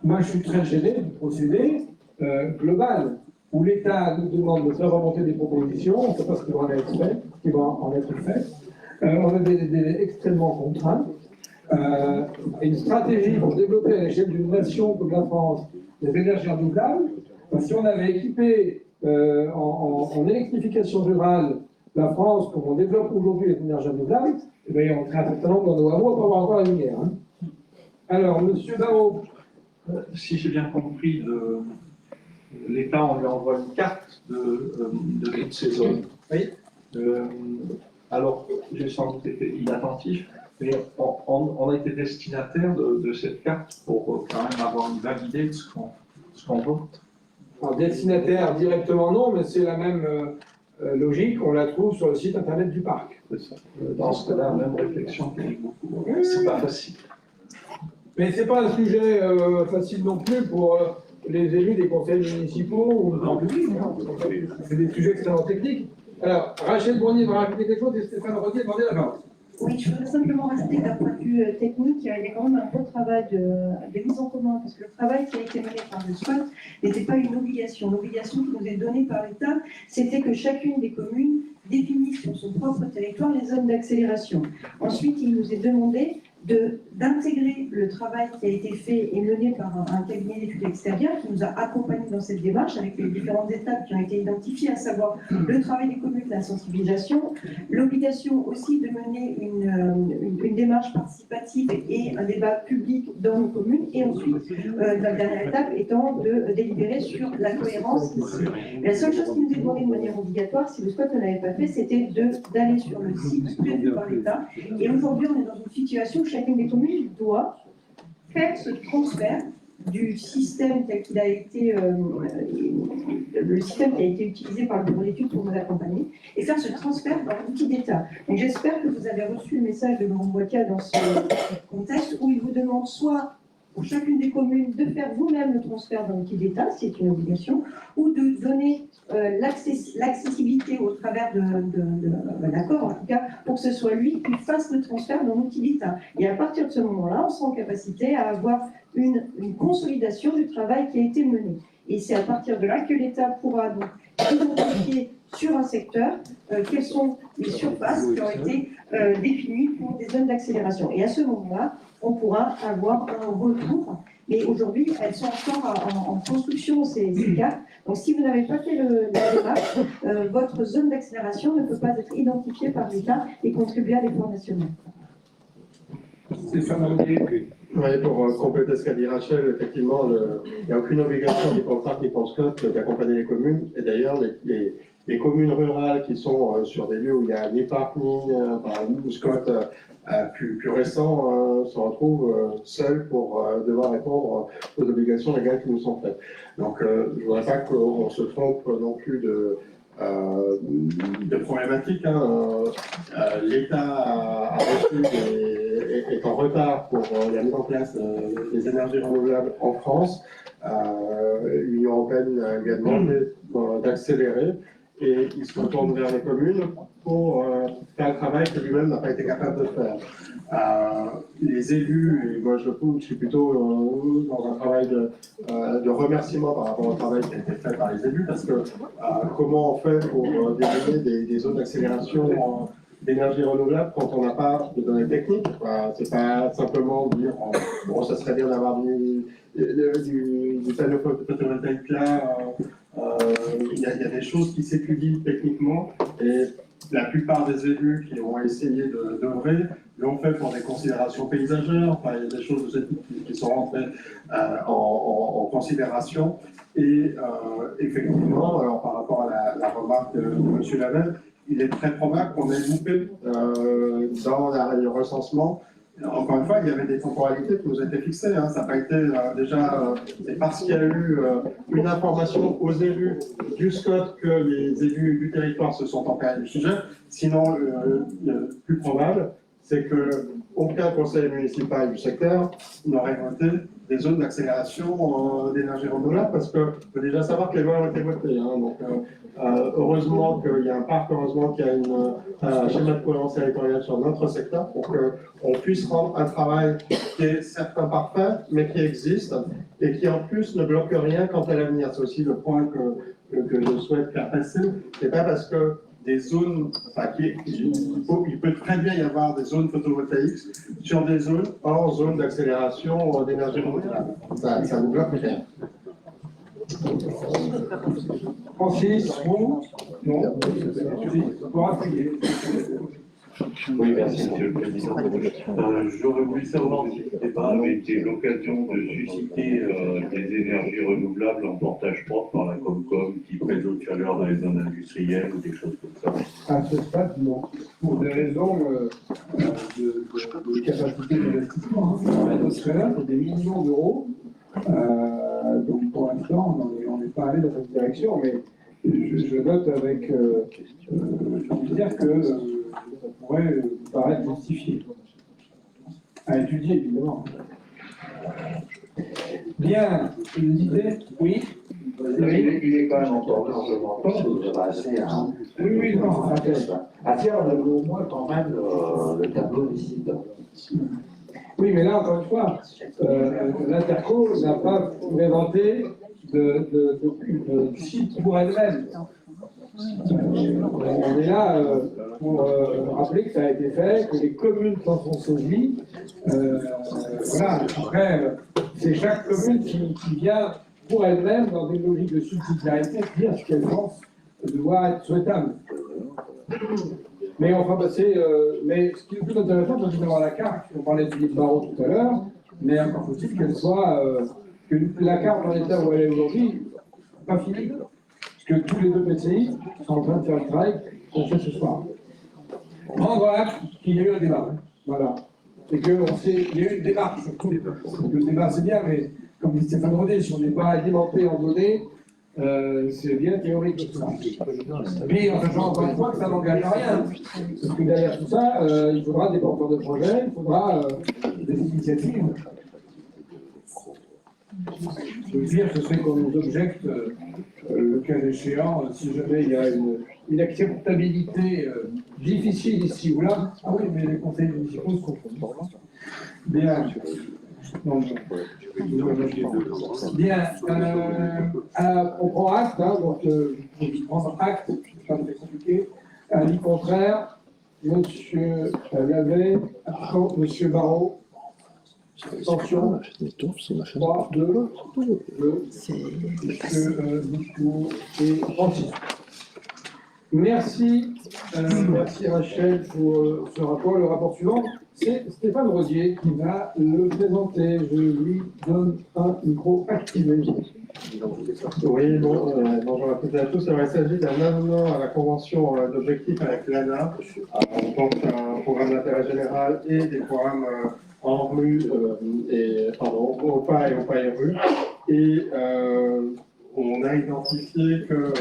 A: Moi, je suis très gêné du procédé global, où l'État nous demande de faire remonter des propositions, on ne sait pas ce qui va en être fait, on a des délais extrêmement contraints. Une stratégie pour développer à l'échelle d'une nation comme la France des énergies renouvelables, si on avait équipé en électrification rurale la France comme on développe aujourd'hui les énergies renouvelables, eh bien, on serait un certain nombre dans nos hameaux pour avoir encore la lumière. Hein. Alors, monsieur Barrault.
C: Si j'ai bien compris, l'État, on lui envoie une carte de toutes ces zones.
A: Oui.
C: Alors, j'ai sans doute été inattentif, mais on a été destinataire de cette carte pour quand même avoir une valide de ce qu'on vote.
A: En destinataire directement non, mais c'est la même logique, on la trouve sur le site internet du parc.
C: Dans ce cas-là, même réflexion, c'est pas facile.
A: Mais c'est pas un sujet facile non plus pour les élus des conseils municipaux ou en public. C'est des sujets extrêmement techniques. Alors, Rachel Bournier va rajouter quelque chose et Stéphane Rodier demandait la parole.
K: Oui, je voudrais simplement rajouter d'un point de vue technique, il y a quand même un gros travail de mise en commun, parce que le travail qui a été mené par le SWAT n'était pas une obligation. L'obligation qui nous est donnée par l'État, c'était que chacune des communes définisse sur son propre territoire les zones d'accélération. Ensuite, il nous est demandé d'intégrer le travail qui a été fait et mené par un cabinet d'études extérieures qui nous a accompagnés dans cette démarche avec les différentes étapes qui ont été identifiées, à savoir le travail des communes, la sensibilisation, l'obligation aussi de mener une démarche participative et un débat public dans nos communes, et ensuite, la dernière étape étant de délibérer sur la cohérence ici. La seule chose qui nous est demandée de manière obligatoire, si le SWAT ne l'avait pas fait, c'était d'aller sur le site prévu par l'État. Et aujourd'hui, on est dans une situation où chacune des communes doit faire ce transfert du système tel qu'il a été, le système qui a été utilisé par le bureau d'études pour nous accompagner, et faire ce transfert dans l'outil d'État. Donc j'espère que vous avez reçu le message de Laurent Boitia dans ce contexte où il vous demande soit pour chacune des communes de faire vous-même le transfert dans l'outil d'État, c'est une obligation, ou de donner l'accessibilité au travers d'un accord, en tout cas, pour que ce soit lui qui fasse le transfert dans l'outil d'État. Et à partir de ce moment-là, on sera en capacité à avoir une consolidation du travail qui a été mené. Et c'est à partir de là que l'État pourra donc identifier sur un secteur quelles sont les surfaces qui ont été définies pour des zones d'accélération. Et à ce moment-là, on pourra avoir un retour. Mais aujourd'hui, elles sont encore en construction, ces cartes. Donc si vous n'avez pas fait la démarche, votre zone d'accélération ne peut pas être identifiée par l'État et contribuer à l'effort national.
A: Stéphane Rodier.
L: Oui, pour compléter ce qu'a dit Rachel, effectivement, il n'y a aucune obligation ni pour le parc ni pour le SCOT d'accompagner les communes. Et d'ailleurs, les communes rurales qui sont sur des lieux où il n'y a ni parc ni SCOT plus récents se retrouvent seuls pour devoir répondre aux obligations légales qui nous sont faites. Donc, je ne voudrais pas qu'on se trompe non plus de problématiques. L'État a reçu est en retard pour la mise en place des énergies renouvelables en France. L'Union européenne lui a demandé d'accélérer et il se retourne vers les communes pour faire le travail que lui-même n'a pas été capable de faire. Les élus, et moi je suis plutôt dans un travail de remerciement par rapport au travail qui a été fait par les élus, parce que comment on fait pour développer des zones d'accélération d'énergie renouvelable quand on n'a pas de données techniques? C'est pas simplement dire bon, ça serait bien d'avoir du panneau photovoltaïque là. Il y a des choses qui s'étudient techniquement et la plupart des élus qui ont essayé d'œuvrer l'ont fait pour des considérations paysagères. Enfin, il y a des choses de ce type qui sont rentrées en considération. Et effectivement, alors, par rapport à la remarque de M. Lavelle, il est très probable qu'on ait loupé dans le recensement, encore une fois, il y avait des temporalités qui nous étaient fixées. Hein. Ça n'a pas été c'est parce qu'il y a eu une information aux élus du SCOT que les élus du territoire se sont emparés du sujet. Sinon, le plus probable, c'est qu'aucun conseil municipal du secteur n'aurait voté des zones d'accélération d'énergie renouvelable, parce qu'il faut déjà savoir que les lois ont été votées. Hein. Donc, heureusement qu'il y a un parc, heureusement qu'il y a un schéma de cohérence territoriale sur notre secteur pour qu'on puisse rendre un travail qui est certes imparfait, mais qui existe et qui en plus ne bloque rien quant à l'avenir. C'est aussi le point que je souhaite faire passer. C'est pas parce que des zones, enfin, il peut très bien y avoir des zones photovoltaïques sur des zones hors zone d'accélération d'énergie renouvelable. Ça ne bloque rien.
A: Francis, vous? Non. Pour appuyer.
J: Oui, merci, Monsieur le Président. J'aurais voulu savoir si ce débat avait été l'occasion de susciter des énergies renouvelables en portage propre par la Comcom qui prête l'eau de chaleur dans les zones industrielles ou des choses comme ça.
A: À ce stade, non. Pour des raisons de capacité d'investissement. L'atmosphère, c'est des millions d'euros. Donc pour l'instant, on n'est pas allé dans cette direction, mais je note avec dire que ça pourrait paraître justifié. À étudier, évidemment. Bien, l'idée, oui.
H: Il est quand même encore largement assez
A: Oui, non,
H: à faire au moins quand même le tableau du site.
A: Oui, mais là, encore une fois, l'Interco n'a pas inventé de site pour elle-même. On est là pour rappeler que ça a été fait, que les communes s'en sont saisies. Voilà, après, c'est chaque commune qui vient pour elle-même, dans des logiques de subsidiarité, dire ce qu'elle pense devoir être souhaitable. Mais enfin, mais ce qui est le plus intéressant, c'est d'avoir la carte. On parlait de Philippe Barrault tout à l'heure, mais encore faut-il qu'elle soit, que la carte dans l'état où elle est aujourd'hui, pas finie. Parce que tous les deux PCI sont en train de faire le travail qu'on fait ce soir. Prendre acte qu'il y a eu un débat. Voilà. Et qu'il y a eu une démarche, surtout. Le débat, c'est bien, mais comme dit Stéphane Rodet, si on n'est pas alimenté en données, c'est bien théorique tout ça. Puis en sachant encore une fois que ça n'engage à rien. Parce que derrière tout ça, il faudra des porteurs de projets, il faudra des initiatives. Le pire, ce serait qu'on nous objecte, le cas échéant, si jamais il y a une acceptabilité difficile ici ou là. Ah oui, mais les conseils municipaux se confondent. Bien. Non, bien. On prend acte, hein, donc prendre acte, c'est pas très compliqué. Avis contraire, Monsieur Lavet, Monsieur Barrault. Attention, 3, 2, Monsieur et Francis. Merci, merci Rachel pour ce rapport. Le rapport suivant, c'est Stéphane Rosier qui va le présenter. Je lui donne un micro activé.
L: Oui, bonjour à toutes et à tous. Alors, il s'agit d'un avenant à la convention d'objectifs avec l'ANA, en tant qu'un programme d'intérêt général et des programmes en rue, OPA et OPA-RU. Et on a identifié que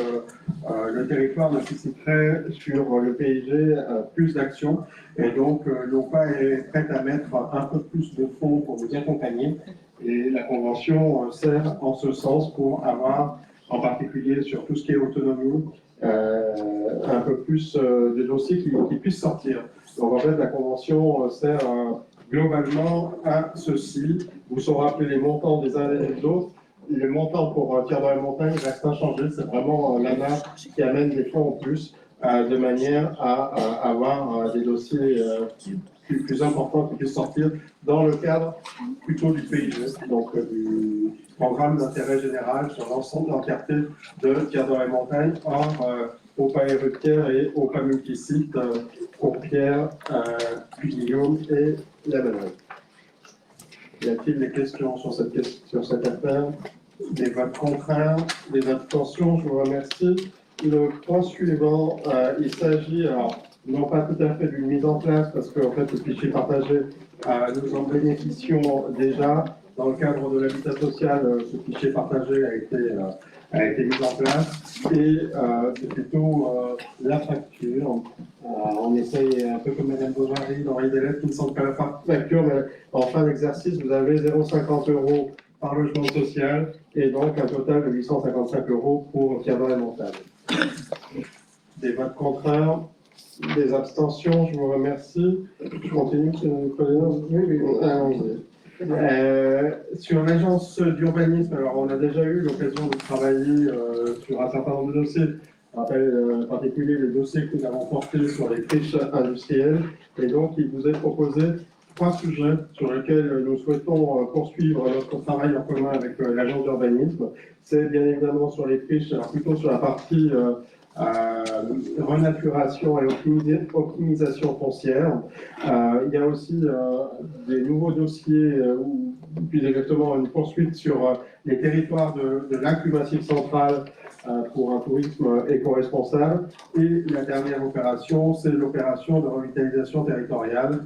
L: le territoire nécessiterait sur le PIG plus d'actions. Et donc, l'OPA est prête à mettre un peu plus de fonds pour nous accompagner. Et la convention sert en ce sens pour avoir, en particulier sur tout ce qui est autonomie, un peu plus de dossiers qui puissent sortir. Donc en fait, la convention sert globalement à ceci. Vous saurez rappeler les montants des uns et des autres. Le montant pour Tir dans les montagnes reste inchangé. C'est vraiment l'ANA qui amène des fonds en plus, de manière à avoir des dossiers plus importants qui puissent sortir dans le cadre plutôt du PIG, donc du programme d'intérêt général sur l'ensemble de l'entièreté de Tir dans les montagnes, hors OPA-RU Pierre et OPA multisite pour Pierre, Guillaume et la Manœuvre. Y a-t-il des questions sur cette affaire? Des votes contraires, des abstentions? Je vous remercie. Le point suivant, il s'agit, alors non pas tout à fait d'une mise en place, parce qu'en fait, le fichier partagé, nous en bénéficions déjà. Dans le cadre de l'habitat social, ce fichier partagé a été mis en place et c'est plutôt la facture. On essaye un peu comme Mme Bovary dans les délais qui ne sont pas la facture, mais en fin d'exercice, vous avez 0,50 € par logement social et donc un total de 855 € pour tiers et montagne. Des votes contraires, des abstentions, je vous remercie. Je continue, M. le Président. Oui, allons-y. Sur l'agence d'urbanisme, alors on a déjà eu l'occasion de travailler sur un certain nombre de dossiers. Je rappelle en particulier les dossiers que nous avons portés sur les friches industrielles. Et donc, il vous est proposé 3 sujets sur lesquels nous souhaitons poursuivre notre travail en commun avec l'agence d'urbanisme. C'est bien évidemment sur les friches, alors plutôt sur la partie renaturation et optimisation foncière. Il y a aussi des nouveaux dossiers, ou plus exactement une poursuite sur les territoires de lac du Massif central pour un tourisme éco-responsable. Et la dernière opération, c'est l'opération de revitalisation territoriale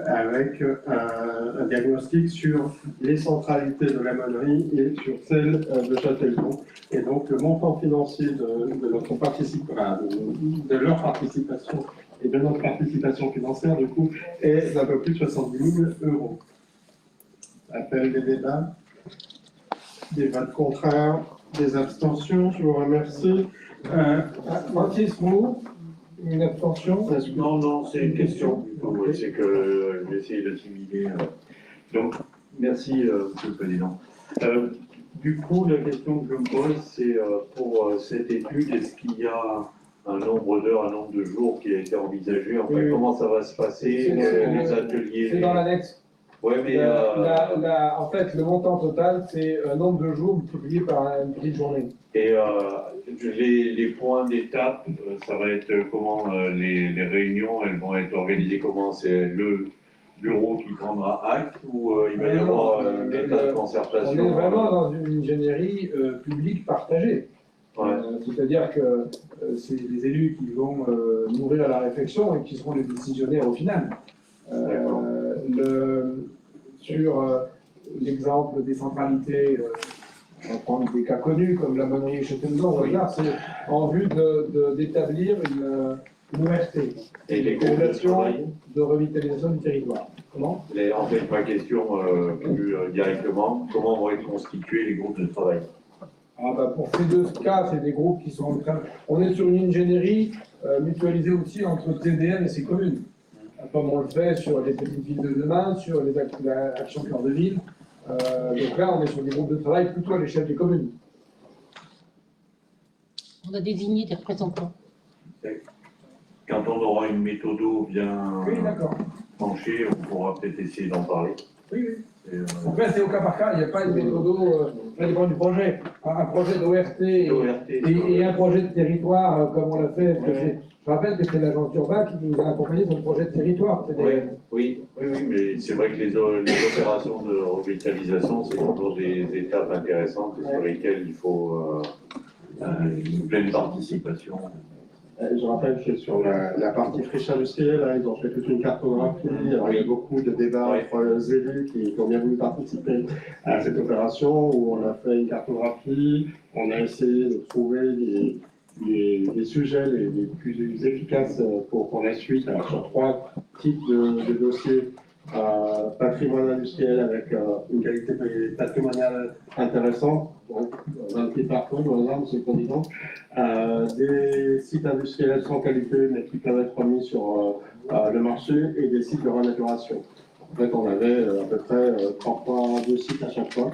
L: avec un diagnostic sur les centralités de la Monnerie et sur celle de Châtellon. Et donc, le montant financier de notre de leur participation et de notre participation financière, du coup, est d'un peu plus de 70 000 €. Appel des débats, des votes contraires, des abstentions. Je vous remercie.
A: Francis, vous, une abstention?
J: Non, c'est une question. C'est que j'ai essayé d'assimiler. Donc, merci, Monsieur le Président. Du coup, la question que je me pose, c'est pour cette étude, est-ce qu'il y a un nombre d'heures, un nombre de jours qui a été envisagé? Enfin,
A: Oui.
J: comment ça va se passer, les ateliers?
A: C'est dans l'annexe.
J: Oui, mais...
A: En fait, le montant total, c'est un nombre de jours multiplié par une petite journée.
J: Et les points d'étape, ça va être comment les réunions, elles vont être organisées comment? C'est le bureau qui prendra acte ou il va y avoir un état de concertation?
A: On est vraiment dans une ingénierie publique partagée.
J: Ouais.
A: C'est-à-dire que c'est les élus qui vont nourrir la réflexion et qui seront les décisionnaires au final. Sur l'exemple des centralités, on va prendre des cas connus comme la Monnerie et Châtellon, c'est en vue d'établir une ORT,
J: Et les
A: une
J: groupes de
A: convention
J: travail?
A: de revitalisation du territoire. Comment?
J: En fait, ma question plus directement, comment vont être constitués les groupes de travail?
A: Pour ces deux cas, c'est des groupes qui sont en train. On est sur une ingénierie mutualisée aussi entre TDM et ses communes. Comme on le fait sur les petites villes de demain, sur les actions cœur de ville. Donc là, on est sur des groupes de travail plutôt à l'échelle des communes.
M: On a désigné des représentants.
J: Quand on aura une méthode bien
A: Oui, d'accord.
J: tranchée, on pourra peut-être essayer d'en parler.
A: Oui, oui. Après, c'est au cas par cas, il n'y a pas une méthode, ça dépend du projet. Un projet d'ORT et un projet de territoire, comme on l'a fait. Je rappelle que c'est l'agence Urbain qui nous a accompagnés sur le projet de territoire.
J: Oui, mais c'est vrai que les opérations de revitalisation, c'est toujours des étapes intéressantes et sur lesquelles il faut une pleine participation.
L: Je rappelle que sur la partie friche industrielle, ils ont fait toute une cartographie. Alors, il y a beaucoup de débats entre les élus qui ont bien voulu participer à cette opération où on a fait une cartographie, on a essayé de trouver les sujets les plus efficaces pour la suite. Alors, sur 3 types de dossiers. Patrimoine industriel avec une qualité patrimoniale intéressante, donc 28 parcours dans les armes, c'est le président. Des sites industriels sans qualité mais qui peuvent être remis sur le marché et des sites de renaturation. En fait, on avait à peu près 2 sites à chaque fois.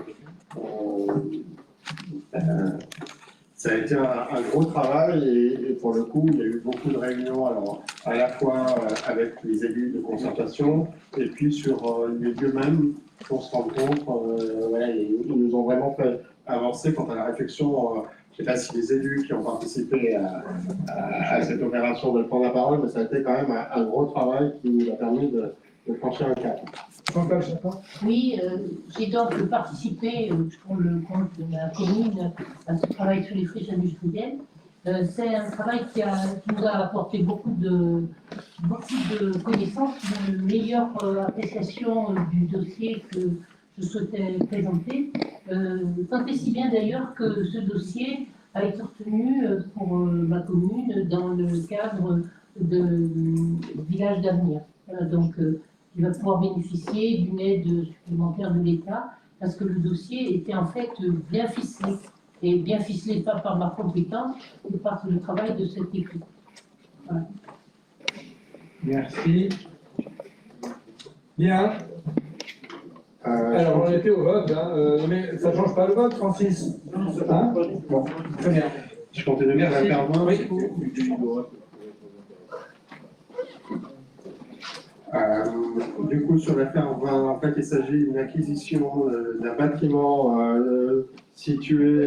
L: Ça a été un gros travail et pour le coup, il y a eu beaucoup de réunions, alors à la fois avec les élus de concertation et puis sur les lieux mêmes pour se rendre compte. Ils nous ont vraiment fait avancer quant à la réflexion. Je ne sais pas si les élus qui ont participé à cette opération veulent prendre la parole, mais ça a été quand même un gros travail qui nous a permis de franchir un cap.
M: Oui, j'ai donc participé, pour le compte de ma commune, à ce travail sur les friches industrielles. C'est un travail qui nous a apporté beaucoup de connaissances, une meilleure appréciation du dossier que je souhaitais présenter. Tant et si bien d'ailleurs que ce dossier a été retenu pour ma commune dans le cadre de Village d'avenir. Donc, il va pouvoir bénéficier d'une aide supplémentaire de l'État parce que le dossier était en fait bien ficelé. Et bien ficelé pas par ma compétence, mais par le travail de cette équipe. Voilà.
A: Merci. Bien. Alors, on était au vote, hein, mais ça ne change pas le vote, Francis. Hein? Bon, très bien.
L: Je comptais de
A: Merci.
L: faire moins.
A: Oui.
L: Du coup, sur l'affaire 20, en fait, il s'agit d'une acquisition d'un bâtiment situé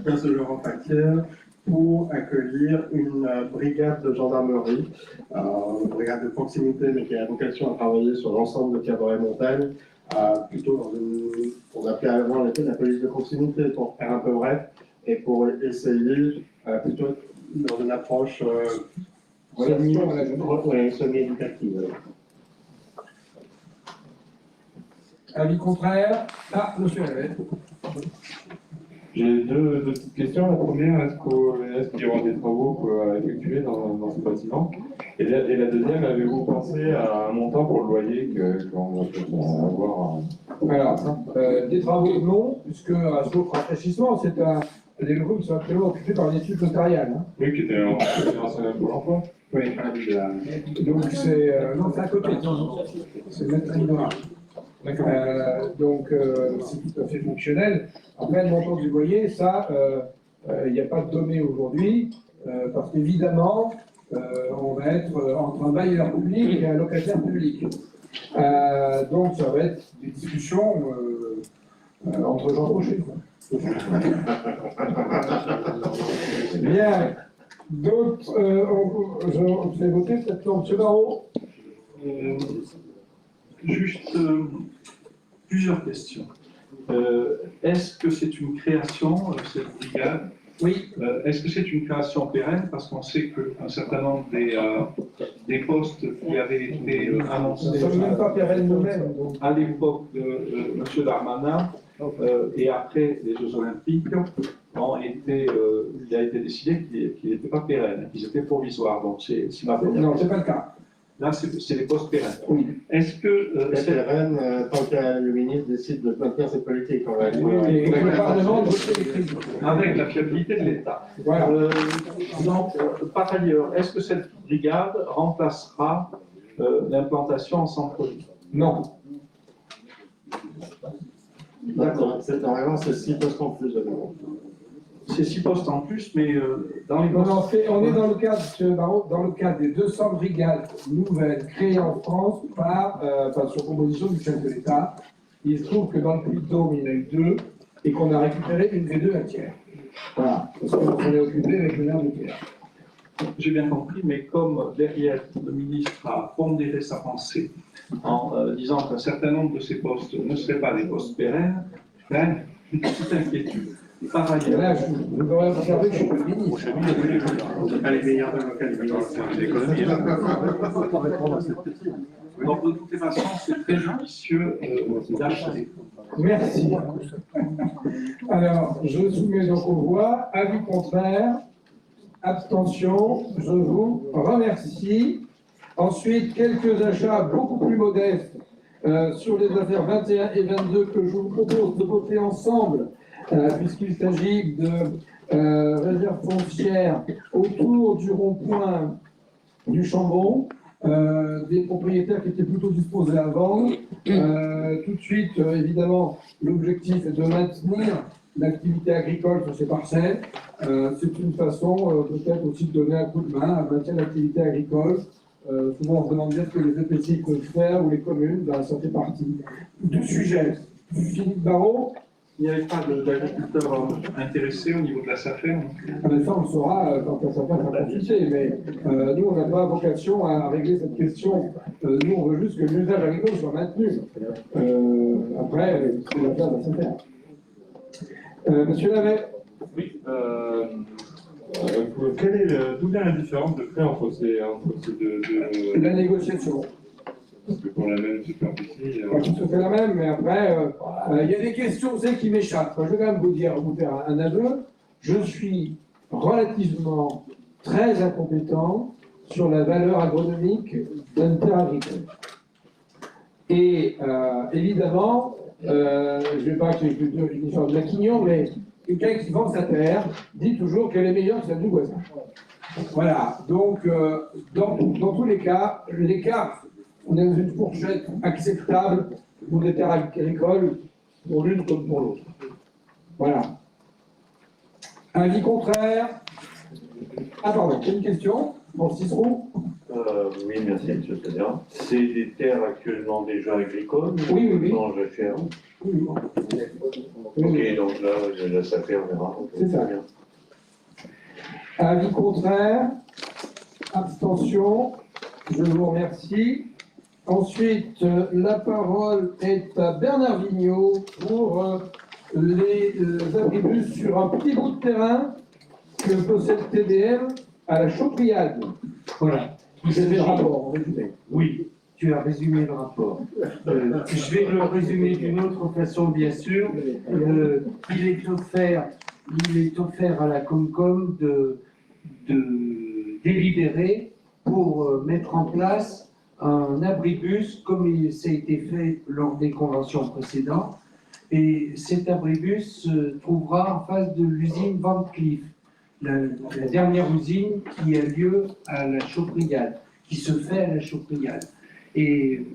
L: place de l'Europe-Actière pour accueillir une brigade de gendarmerie, une brigade de proximité, mais qui a vocation à travailler sur l'ensemble de Cabré-Montagne, plutôt dans une, on appelait avant la police de proximité, pour faire un peu bref, et pour essayer plutôt dans une approche semi-éducative.
A: Avis contraire. Ah, monsieur Hervé.
B: J'ai deux petites questions. La première, est-ce qu'il y aura des travaux à effectuer dans ce bâtiment? Et la deuxième, avez-vous pensé à un montant pour le loyer qu'on va peut-être avoir?
A: Alors, des travaux non, puisque sauf rafraîchissement, c'est des locaux qui sont actuellement occupés par une étude notariale. Hein.
B: Oui, qui était en Pôle emploi.
A: Oui, donc c'est non, c'est à côté. C'est Maître Hidra. Donc c'est tout à fait fonctionnel. Après, le montant du loyer, ça, il n'y a pas de données aujourd'hui, parce qu'évidemment, on va être entre un bailleur public et un locataire public. Donc ça va être des discussions entre gens fauchés. Bien. D'autres, vous avez voté peut-être non, M. Barrault?
C: Juste plusieurs questions. Est-ce que c'est une création, cette brigade?
A: Oui.
C: Est-ce que c'est une création pérenne? Parce qu'on sait qu'un certain nombre des postes qui avaient été annoncés
A: Nous ne sommes même pas pérennes nous-mêmes.
C: à l'époque de M. Darmanin et après les Jeux Olympiques, il a été décidé qu'ils n'étaient pas pérennes, qu'ils étaient provisoires. Donc c'est ma première
A: Non,
C: question.
A: ce n'est pas le cas.
C: Là, c'est les postes pérennes.
A: Oui.
C: Est-ce que
L: C'est pérenne tant que le ministre décide de maintenir ses politiques. On va
A: Et le Parlement doit voter les crédits.
C: avec la fiabilité de l'État.
A: Voilà.
C: Donc, par ailleurs, est-ce que cette brigade remplacera l'implantation en centre-ville?
A: Non.
L: D'accord. Normalement, c'est 6 postes en plus.
C: C'est 6 postes en plus, mais dans les
A: Non,
C: postes...
A: on est dans le cadre, M. Barrault, dans le cadre des 200 brigades nouvelles créées en France sur proposition du chef de l'État. Il se trouve que dans le Puy-de-Dôme, il y en a eu 2 et qu'on a récupéré une des 2 à Thiers. Voilà, parce qu'on est occupé avec le maire de Thiers.
C: J'ai bien compris, mais comme derrière, le ministre a pondéré sa pensée en disant qu'un certain nombre de ces postes ne seraient pas des postes pérennes, une petite inquiétude. Par
A: Et là,
C: ailleurs,
A: vous devez observer que je suis le ministre.
L: C'est pas les meilleurs de l'économie.
C: donc de toute façon, c'est très judicieux d'acheter.
A: Merci. Alors, je soumets donc aux voix. Avis contraire. Abstention. Je vous remercie. Ensuite, quelques achats beaucoup plus modestes sur les affaires 21 et 22 que je vous propose de voter ensemble, puisqu'il s'agit de réserves foncières autour du rond-point du Chambon, des propriétaires qui étaient plutôt disposés à vendre. Tout de suite, évidemment, l'objectif est de maintenir l'activité agricole sur ces parcelles. C'est une façon peut-être aussi de donner un coup de main à maintenir l'activité agricole. Souvent, on se demande bien ce que les EPCI peuvent faire ou les communes, ça fait partie du sujet. Philippe Barrault.
C: Il n'y avait pas d'agriculteurs intéressés au niveau de la SAFER.
A: Ah ben ça, on le saura quand la SAFER sera consultée, mais nous, on n'a pas vocation à régler cette question. Nous, on veut juste que l'usage agricole soit maintenu. Après, c'est l'affaire de la SAFER. Monsieur Lavet.
B: Oui, D'où vient la différence de frais entre ces deux...
A: La négociation.
B: Parce que pour la même superficie...
A: Pas tout à fait la même, mais après, il y a des questions qui m'échappent. Je vais quand même vous faire un aveu. Je suis relativement très incompétent sur la valeur agronomique d'un terrain agricole. Et évidemment, je ne vais pas que une histoire de maquignon, mais quelqu'un qui vend sa terre dit toujours qu'elle est meilleure que celle du voisin. Voilà, donc dans tous les cas, l'écart, on est dans une fourchette acceptable pour des terres agricoles, pour l'une comme pour l'autre. Voilà. Avis contraire. Ah pardon, une question pour Cicero.
J: Oui, merci, M. le Président. C'est des terres actuellement déjà agricoles?
A: Oui, oui, oui.
J: Non, jachère.
A: Oui.
J: Ok, donc là, je laisse à faire, on verra.
A: C'est ça. Avis contraire. Abstention. Je vous remercie. Ensuite, la parole est à Bernard Vigneault pour les abribus sur un petit bout de terrain que possède TDM à la Chaupriade.
G: Voilà.
A: Vous avez le rapport, en résumé.
G: Oui, tu as résumé le rapport. Je vais le résumer d'une autre façon, bien sûr. Il est offert à la Comcom de délibérer pour mettre en place un abribus, comme ça a été fait lors des conventions précédentes. Et cet abribus se trouvera en face de l'usine Van Cleef, la dernière usine qui a lieu à la Chaupriade, qui se fait à la Chaupriade. Et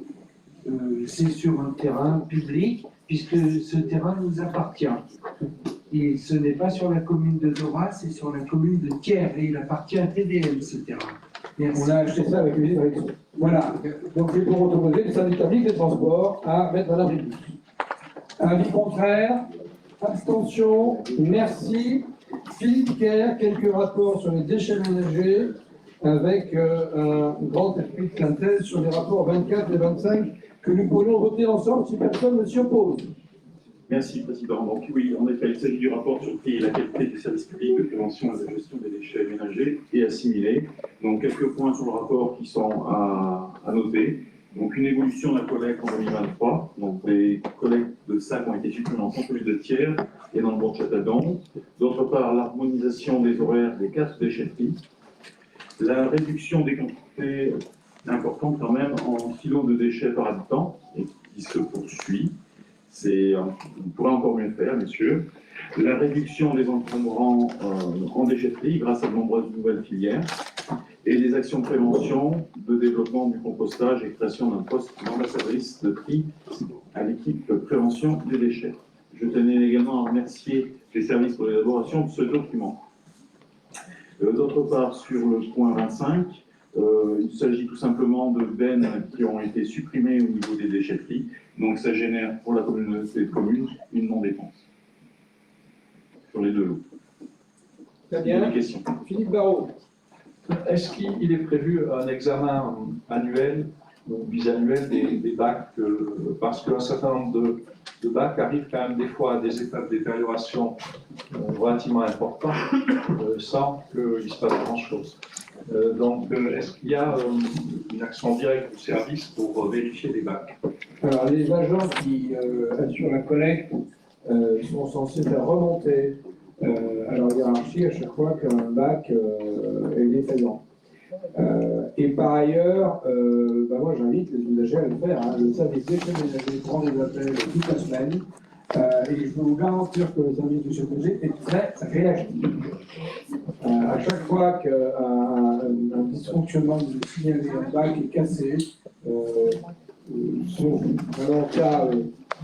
G: c'est sur un terrain public, puisque ce terrain nous appartient. Et ce n'est pas sur la commune de Dora, c'est sur la commune de Thiers, et il appartient à TDM, ce terrain. Merci.
A: On a acheté ça avec l'usine Rexo. Voilà. Donc je vais vous autoriser le syndicat mixte des transports à mettre un abribus. Avis contraire. Abstention. Merci. Philippe Kerr, quelques rapports sur les déchets ménagers avec un grand esprit de synthèse sur les rapports 24 et 25 que nous pourrions voter ensemble si personne ne s'y oppose.
C: Merci, Président. Donc oui, en effet, il s'agit du rapport sur le prix et la qualité des services publics de prévention et de gestion des déchets ménagers et assimilés. Donc quelques points sur le rapport qui sont à noter. Donc une évolution de la collecte en 2023. Donc les collectes de sacs ont été supprimées en centre-ville de Thiers et dans le bourg de Châtellon. D'autre part, l'harmonisation des horaires des 4 déchetteries. La réduction des quantités importantes quand même en kilos de déchets par habitant et qui se poursuit. On pourrait encore mieux faire, messieurs. La réduction des encombrants en déchetterie grâce à de nombreuses nouvelles filières et les actions de prévention, de développement du compostage et création d'un poste d'ambassadrice de tri à l'équipe de prévention des déchets. Je tenais également à remercier les services pour l'élaboration de ce document. D'autre part, sur le point 25, il s'agit tout simplement de bennes qui ont été supprimées au niveau des déchetteries. Donc ça génère pour la communauté de communes une non-dépense sur les deux lots.
A: Très bien.
C: Question.
A: Philippe Barrault.
C: Est-ce qu'il est prévu un examen annuel ou bisannuel des bacs parce qu'un certain nombre de bacs arrivent quand même des fois à des étapes de détérioration relativement importantes sans qu'il se passe grand-chose. Donc, est-ce qu'il y a une action directe du service pour vérifier les bacs?
A: Alors, les agents qui assurent la collecte sont censés faire remonter à leur hiérarchie à chaque fois qu'un bac est défaillant. Et par ailleurs, moi j'invite les usagers à le faire. Hein. Le service déchets ménagers prend des appels toute la semaine. Et je peux vous garantir que le service déchets ménagers est très réactif. À chaque fois qu'un dysfonctionnement de signaler un bac est cassé, sauf vraiment cas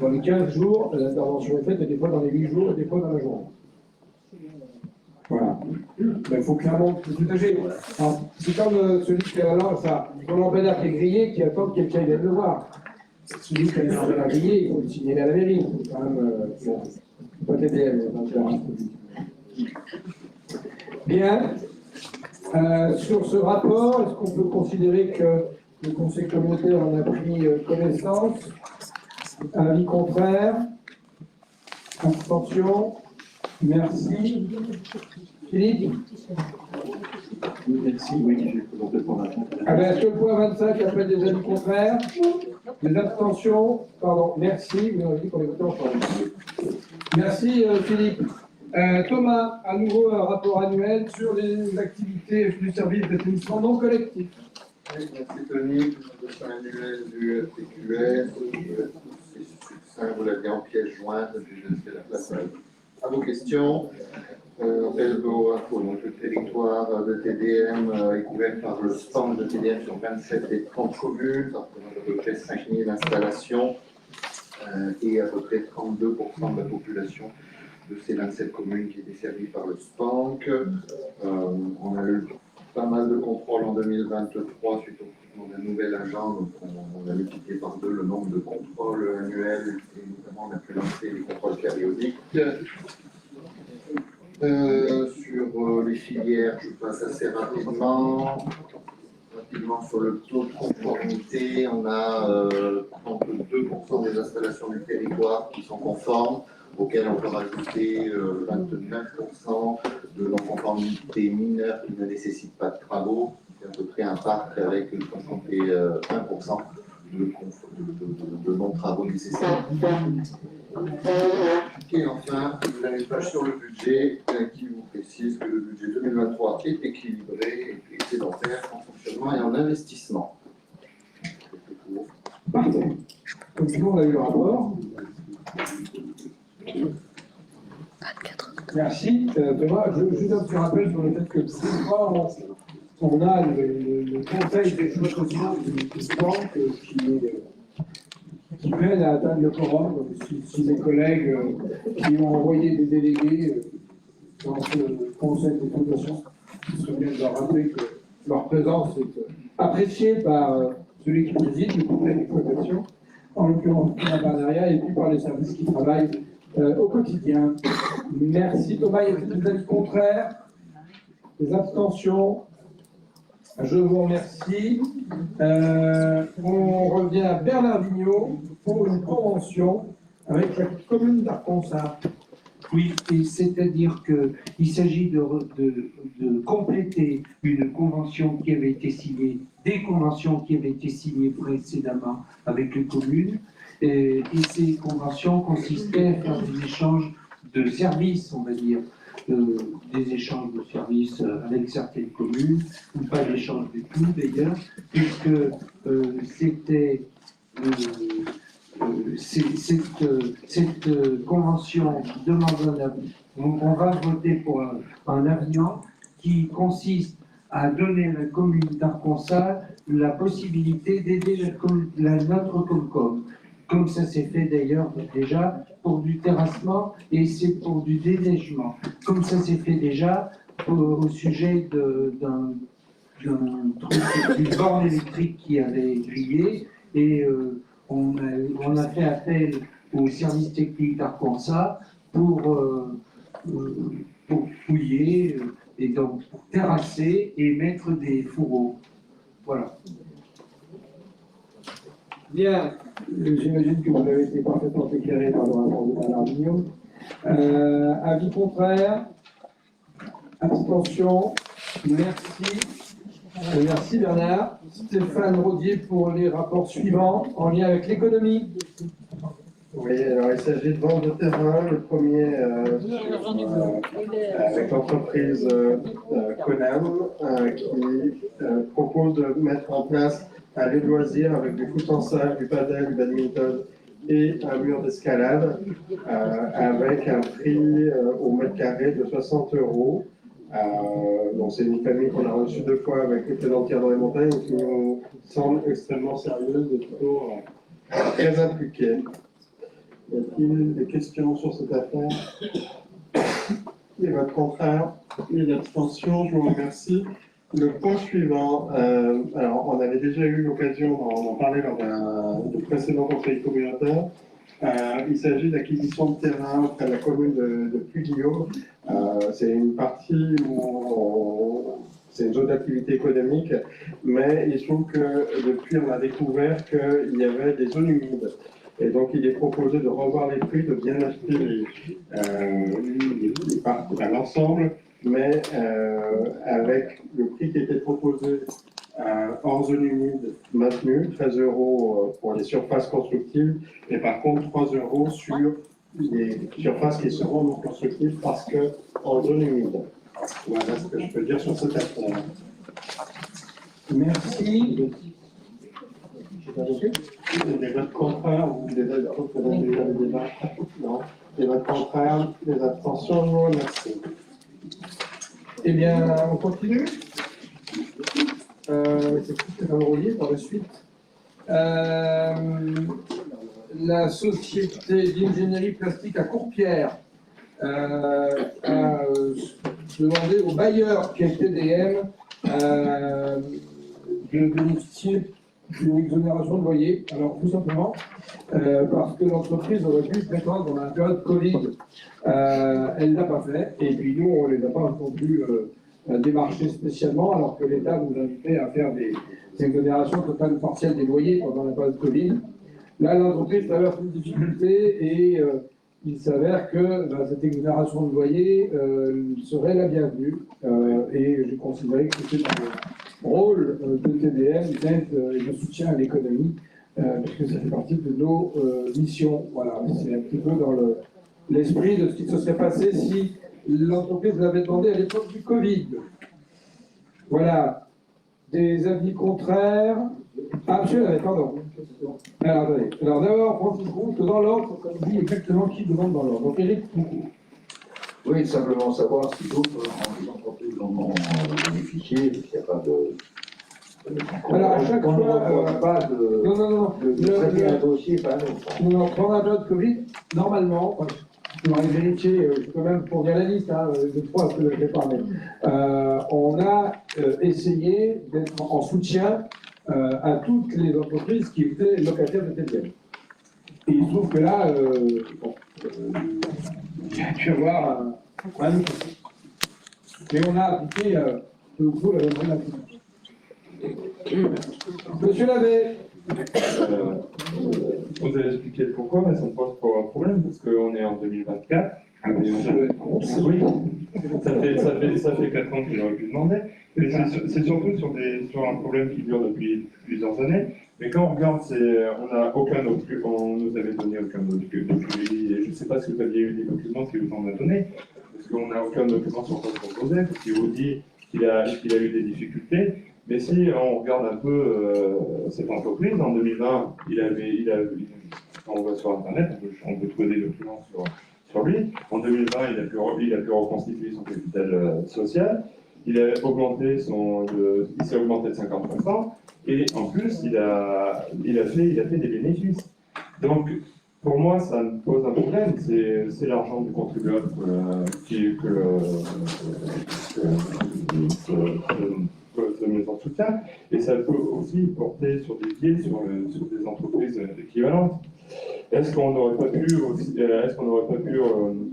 A: dans les 15 jours, l'intervention est faite, et des fois dans les 8 jours, et des fois dans la journée. Voilà. Il faut clairement les usagers. C'est comme celui qui est là, ça, son lampadaire qui est grillé, qui attend que quelqu'un vienne le voir. Celui qui a le lampadaire grillé, il faut le signaler à la mairie. C'est quand même pas TDM, Bien. Sur ce rapport, est-ce qu'on peut considérer que le Conseil communautaire en a pris connaissance? Avis contraire? Abstention? Merci. Philippe?
C: Merci, oui, je suis complètement d'accord.
A: Ah ben, est-ce que le point 25 appelle des avis contraires? Des abstentions? Pardon, merci. Vous avez dit qu'on est voté ensemble. Merci Philippe. Thomas, à nouveau un rapport annuel sur les activités du service d'assainissement non collectif.
F: Oui, merci Tony, présentation annuelle du TQS, c'est succinct, vous l'avez en pièce jointe, puis je laisserai la place à vos questions. Elbo Info, donc le territoire de TDM est couvert par le stand de TDM sur 27 des 30 communes, ça représente à peu près 5000 installations et à peu près 32% de la population de ces 27 communes qui étaient servies par le SPANC. On a eu pas mal de contrôles en 2023 suite au recrutement d'un nouvel agent, donc on a multiplié par 2 le nombre de contrôles annuels et notamment on a pu lancer les contrôles périodiques. Sur les filières, je passe assez rapidement sur le taux de conformité, on a 32% des installations du territoire qui sont conformes, auxquelles on peut rajouter 29% de non-conformité mineure qui ne nécessitent pas de travaux. C'est à peu près un parc avec 61% de non-travaux nécessaires. Et enfin, vous avez une page sur le budget qui vous précise que le budget 2023 est équilibré et excédentaire en fonctionnement et en investissement.
A: Parfait. Comme tout le monde a eu le rapport. Merci Thomas. Juste un petit rappel sur le fait que cette fois, on a le conseil des choses du banque qui peine à atteindre le quorum. Donc, si les collègues qui ont envoyé des délégués dans ce conseil d'exploitation, il serait bien de leur rappeler que leur présence est appréciée par celui qui préside le conseil d'exploitation, en l'occurrence la partenariat, et puis par les services qui travaillent au quotidien. Merci Thomas. Y a-t-il des avis contraires? Des abstentions? Je vous remercie. On revient à Bernard Vigneault pour une convention avec la commune d'Arconsa.
G: Oui, et c'est-à-dire qu'il s'agit de compléter une convention qui avait été signée, des conventions qui avaient été signées précédemment avec les communes, et ces conventions consistaient à faire des échanges de services, on va dire, des échanges de services avec certaines communes, ou pas d'échanges du tout d'ailleurs, puisque c'était cette convention demande on va voter pour un avenant qui consiste à donner à la commune d'Arconsa la possibilité d'aider notre Comcom, comme ça s'est fait d'ailleurs déjà pour du terrassement et c'est pour du déneigement, comme ça s'est fait déjà au sujet d'une borne électrique qui avait grillé et on a fait appel au service technique d'Arconsa pour fouiller et donc pour terrasser et mettre des fourreaux. Voilà.
A: Bien, j'imagine que vous avez été parfaitement éclairé par le rapport de Bernard Vigneault. Avis contraire? Abstention? Merci. Merci Bernard. Stéphane Rodier pour les rapports suivants en lien avec l'économie.
L: Oui, alors il s'agit de vente de terrain. Le premier avec l'entreprise Conam qui propose de mettre en place un lieu de loisirs avec du foot en salle, du padel, du badminton et un mur d'escalade avec un prix au mètre carré de 60 €. Donc c'est une famille qu'on a reçue 2 fois avec les plaisantières dans les montagnes qui nous semble extrêmement sérieuse et plutôt très impliquée. Y a-t-il des questions sur cette affaire? Et votre contraire? Et l'abstention, je vous remercie. Le point suivant, alors on avait déjà eu l'occasion d'en parler lors du précédent conseil communautaire. Il s'agit d'acquisition de terrain auprès de la commune de Puy-Guillaume. C'est une partie où c'est une zone d'activité économique, mais il se trouve que depuis on a découvert qu'il y avait des zones humides. Et donc il est proposé de revoir les prix, de bien acheter l'ensemble mais avec le prix qui était proposé hors zone humide maintenu, 13 € pour les surfaces constructives, et par contre 3 € sur les surfaces qui seront non constructives parce que en zone humide. Voilà ce que je peux dire sur cet aspect.
A: Merci.
L: Des votes contraires ou des votes contre le débat? Non. Des votes contraires, des abstentions, je vous remercie.
A: Eh bien, on continue. C'est Stéphane Roulier par la suite. La société d'ingénierie plastique à Courpierre a demandé au bailleur qui est TDM de bénéficier d'une exonération de loyer. Alors tout simplement parce que l'entreprise aurait pu se prétendre dans la période Covid. Elle ne l'a pas fait et puis nous on ne les a pas non plus démarchés spécialement alors que l'État nous invitait à faire des exonérations totales ou partielles des loyers pendant la période Covid. Là l'entreprise traverse une difficulté et il s'avère que cette exonération de loyer serait la bienvenue et j'ai considéré que c'était un rôle de TDM d'aide et de soutien à l'économie puisque ça fait partie de nos missions. Voilà, c'est un petit peu dans l'esprit de ce qui se serait passé si l'entreprise l'avait demandé à l'époque du Covid. Voilà, des avis contraires. Ah, monsieur, pardon. Alors, attendez. Alors, d'abord, Francis Roux, dans l'ordre, comme dit exactement qui demande dans l'ordre. Donc, Éric Foucault.
H: Oui, simplement savoir si d'autres entreprises en ont bénéficié, parce qu'il n'y a pas de.
A: Alors, à chaque fois.
H: On n'a pas de.
A: Non.
H: De traiter un dossier, pas un autre.
A: Non, pendant la période Covid, normalement, je vais vérifier, je peux même pour dire la liste, de trois, parce que je ne l'ai pas, mais on a essayé d'être en soutien à toutes les entreprises qui étaient locataires de TDM. Et il se trouve que là, il y a pu y avoir un problème. Mais on a appliqué beaucoup la même règle. Monsieur Labbé.
B: Vous avez expliqué le pourquoi, mais ça me pose pas un problème, parce qu'on est en 2024. Oui, ça fait 4 ans qu'il aurait pu demander. C'est surtout sur un problème qui dure depuis plusieurs années. Mais quand on regarde, on n'a aucun document, on nous avait donné aucun document, et je ne sais pas si vous aviez eu des documents qui vous en a donné, parce qu'on n'a aucun document sur quoi se reposer, parce qu'il vous dit qu'il a eu des difficultés. Mais si on regarde un peu cette entreprise, en 2020, quand on va sur Internet, on peut trouver des documents sur lui. En 2020, il a pu reconstituer son capital social. Il s'est augmenté de 50%. Et en plus, il a fait des bénéfices. Donc, pour moi, ça me pose un problème. C'est l'argent du contribuable de maison de soutien, et ça peut aussi porter sur des biais sur des entreprises équivalentes. Est-ce qu'on n'aurait pas pu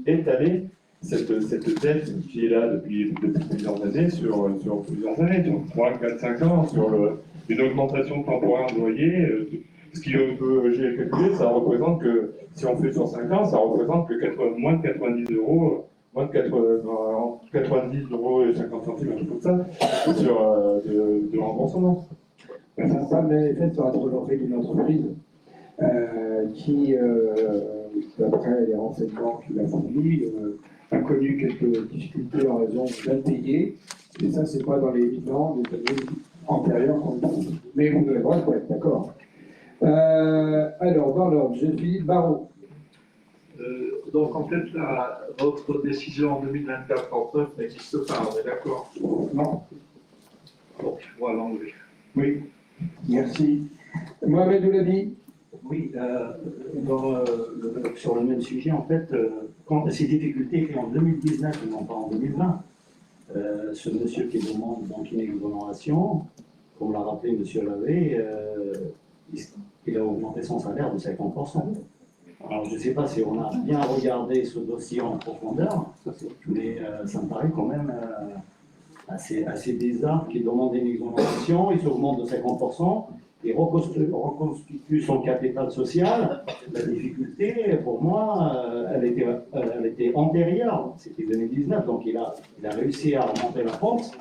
B: étaler cette dette qui est là depuis plusieurs années sur plusieurs années, sur 3, 4, 5 ans, sur une augmentation temporaire de loyer, ce qui j'ai calculé, ça représente que, si on fait sur 5 ans, ça représente que moins de 90 €, moins de 90 € et 50 centimes, un truc comme ça, de remboursement.
A: Ça m'avait fait sur la trésorerie d'une entreprise qui, d'après les renseignements qu'il a fournis, a connu quelques difficultés en raison d'impayés. Et ça, c'est pas dans les bilans des années antérieures qu'on trouve. Mais vous avez le droit de être d'accord. Alors, dans l'ordre, Philippe Barrault.
C: Donc en fait, votre décision en 2024-39 n'existe pas, on est d'accord?
A: Non.
C: Donc, voilà l'anglais.
A: Oui, merci. Mohamed Oulabi.
I: Oui, sur le même sujet, en fait, quand ces difficultés étaient en 2019 et non pas en 2020, ce monsieur qui demande donc une exonération, comme l'a rappelé M. Labbé, il a augmenté son salaire de 50%. Alors je ne sais pas si on a bien regardé ce dossier en profondeur, mais ça me paraît quand même assez bizarre qu'il demande une exonération, il s'augmente de 50%, et reconstitue son capital social, la difficulté, pour moi, elle était antérieure. C'était 2019, donc il a réussi à remonter la pente.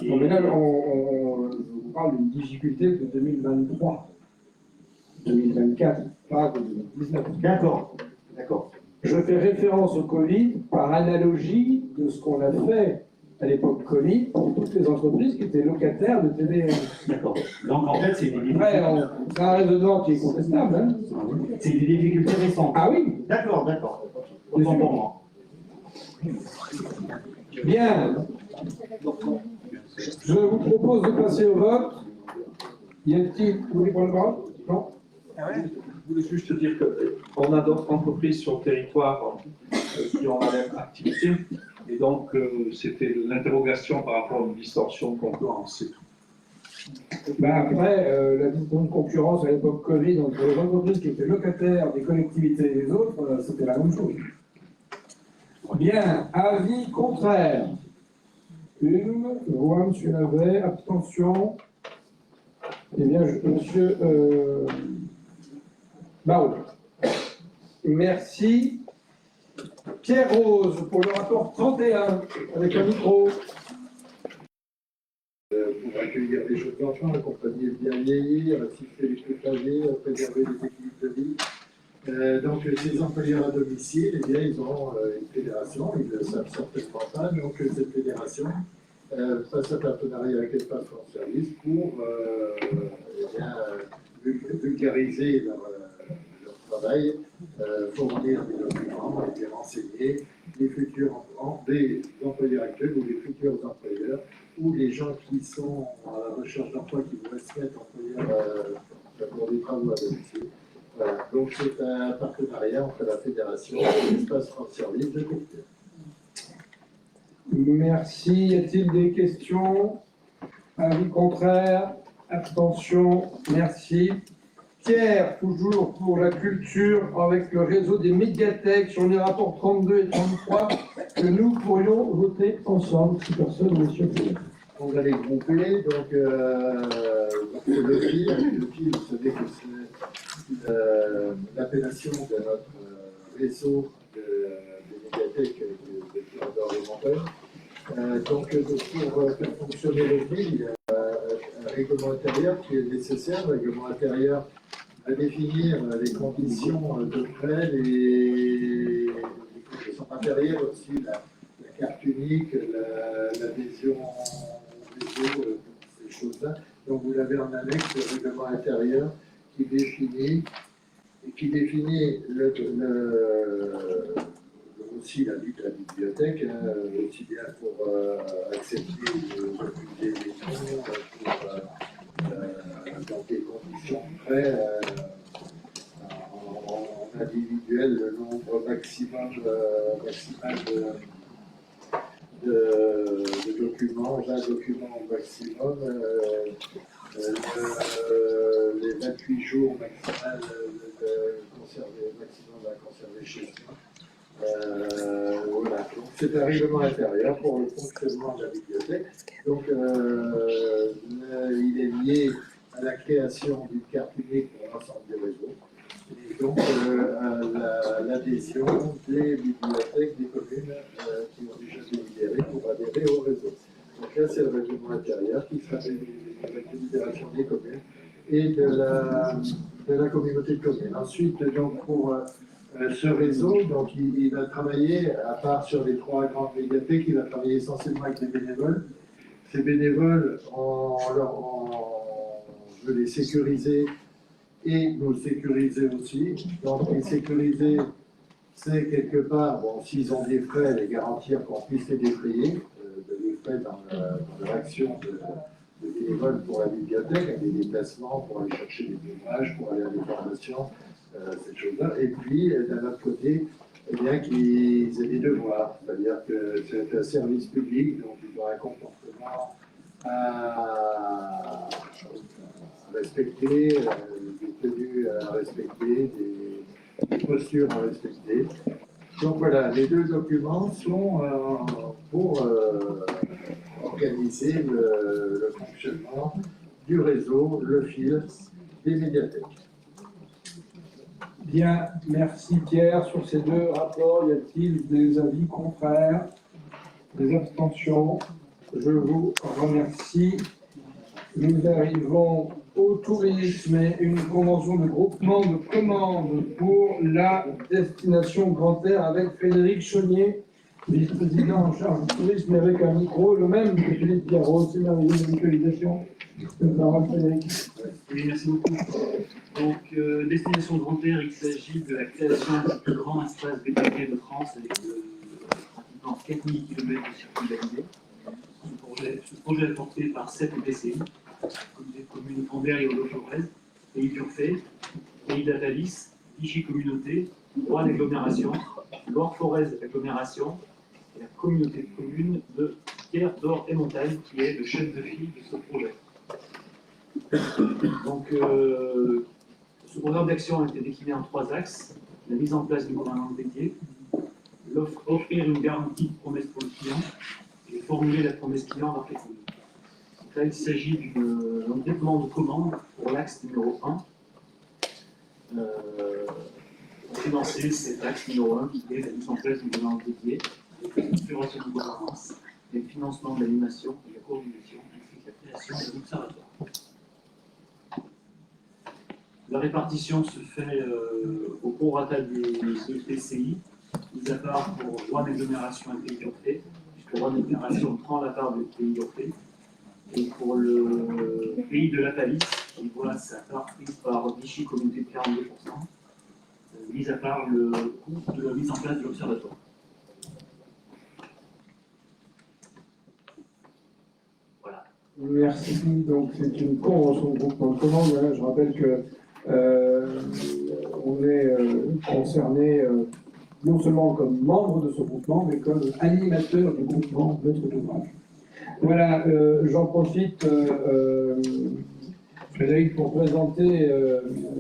A: Non, mais là, on vous parle d'une difficulté de 2023, 2024, pas de 2019.
I: D'accord, d'accord.
A: Je fais référence au Covid par analogie de ce qu'on a fait à l'époque Covid pour toutes les entreprises qui étaient locataires de TVH.
I: D'accord. Donc en fait, c'est des difficultés.
A: Après, c'est un raisonnement qui est contestable. Hein.
I: C'est des difficultés récentes.
A: Ah oui.
I: D'accord, d'accord. Autant pour moi.
A: Bien. Je vous propose de passer au vote. Y a-t-il, vous voulez prendre le vote? Non?
C: Je voulais juste dire qu'on a d'autres entreprises sur le territoire qui ont la même activité. Et donc, c'était l'interrogation par rapport à une distorsion de concurrence, c'est tout.
A: Ben après, la distorsion de concurrence à l'époque Covid entre les entreprises qui étaient locataires des collectivités et les autres, c'était la même chose. Bien, avis contraire. Une, voix, monsieur Lavet, abstention. Eh bien, monsieur Barreau. Merci. Pierre Rose pour le rapport 31, avec un micro.
F: Pour accueillir les jeunes enfants, accompagner le bien vieillir, assister les plus âgés, préserver les équilibres de vie. Donc, ces employeurs à domicile, eh bien, ils ont une fédération, ils ne le savent certainement pas. Donc, cette fédération passe un partenariat avec Espace France Service pour eh bien, vulgariser leur travail, fournir des documents et bien renseigner les futurs des employeurs actuels ou les futurs employeurs ou les gens qui sont à la recherche d'emploi qui voudraient se mettre employeurs pour des travaux à domicile. Voilà. Donc c'est un partenariat entre la Fédération et l'Espace France Service de Courtier.
A: Merci. Y a-t-il des questions? Avis contraire? Abstention? Merci. Pierre, toujours pour la culture, avec le réseau des médiathèques sur les rapports 32 et 33, que nous pourrions voter ensemble, si personne ne se plaît.
F: On va les grouper, donc le fil, vous savez que c'est l'appellation de notre réseau des médiathèques de Théodore Montel. Donc pour faire fonctionner le fil, il y a un règlement intérieur qui est nécessaire, un règlement intérieur à définir les conditions de prêt, les conditions matérielles aussi, la carte unique, l'adhésion au réseau, ces choses-là. Donc vous avez en annexe le règlement intérieur qui définit aussi la vie de la bibliothèque, aussi bien pour accepter de des fonds, dans des conditions près en individuel, le nombre maximal de documents, 20 documents au maximum, les 28 jours maximum à conserver chez soi. Voilà. Donc c'est un règlement intérieur pour le fonctionnement de la bibliothèque. Donc il est lié à la création d'une carte unique pour l'ensemble des réseaux et donc à l'adhésion des bibliothèques des communes qui ont déjà délibéré pour adhérer au réseau. Donc là c'est le règlement intérieur qui sera avec la délibération des communes et de la communauté de communes. Ensuite, donc pour ce réseau, donc il va travailler, à part sur les 3 grandes médiathèques, il va travailler essentiellement avec des bénévoles. Ces bénévoles, on veut les sécuriser et nous sécuriser aussi. Donc les sécuriser, c'est quelque part, bon, s'ils ont des frais, les garantir qu'on puisse les défrayer, des frais dans l'action de bénévoles pour la bibliothèque, avec des déplacements pour aller chercher des ouvrages, pour aller à des formations, ces choses-là. Et puis, d'un autre côté, eh bien, qu'ils aient des devoirs, c'est-à-dire que c'est un service public, donc ils ont un comportement à respecter, des tenues à respecter, des postures à respecter. Donc voilà, les 2 documents sont pour organiser le fonctionnement du réseau, le fil,
L: des médiathèques.
A: Bien, merci Pierre. Sur ces deux rapports, y a-t-il des avis contraires, des abstentions? Je vous remercie. Nous arrivons au tourisme et une convention de groupement de commandes pour la destination Grand Air avec Frédéric Chaunier, vice-président en charge du tourisme, et avec un micro, le même que Philippe Pierrot. C'est merveilleux de mutualisation. Frédéric.
N: Oui, merci beaucoup. Donc, destination Grand Air, il s'agit de la création du plus grand espace VTT de France avec pratiquement 4000 km de circuit validé. Ce projet est porté par 7 EPCI, des communes Ambert et Odo-Forez, Pays d'Urfé, Pays d'Atalis, Vichy Communauté, Rouen Agglomération, Loire-Forez Agglomération et la communauté de communes de Pierre, d'Or et Montagne qui est le chef de file de ce projet. Donc, ce programme d'action a été décliné en 3 axes. La mise en place d'une gouvernance dédiée, offrir une garantie de promesse pour le client et formuler la promesse client dans les communes. Donc là, il s'agit d'un déploiement de commande pour l'axe numéro 1. Pour financer cet axe numéro 1 qui est la mise en place d'une gouvernance dédiée, la structuration de gouvernance, le financement de l'animation et la coordination, ainsi que la création de l'observatoire. La répartition se fait au prorata des EPCI, mis à part pour Rouen Agglomération et Pays d'Urfé, puisque Rouen Agglomération prend la part du Pays d'Urfé. Et pour le pays de l'Atalis, il voit sa part prise par Vichy Communauté de 42%, mis à part le coût de la mise en place de l'observatoire. Voilà.
A: Merci. Donc, c'est une convention de groupement de commande. Hein. Je rappelle que on est concerné non seulement comme membre de ce groupement, mais comme animateur du groupement maître d'ouvrage. Voilà, j'en profite, Frédéric, pour présenter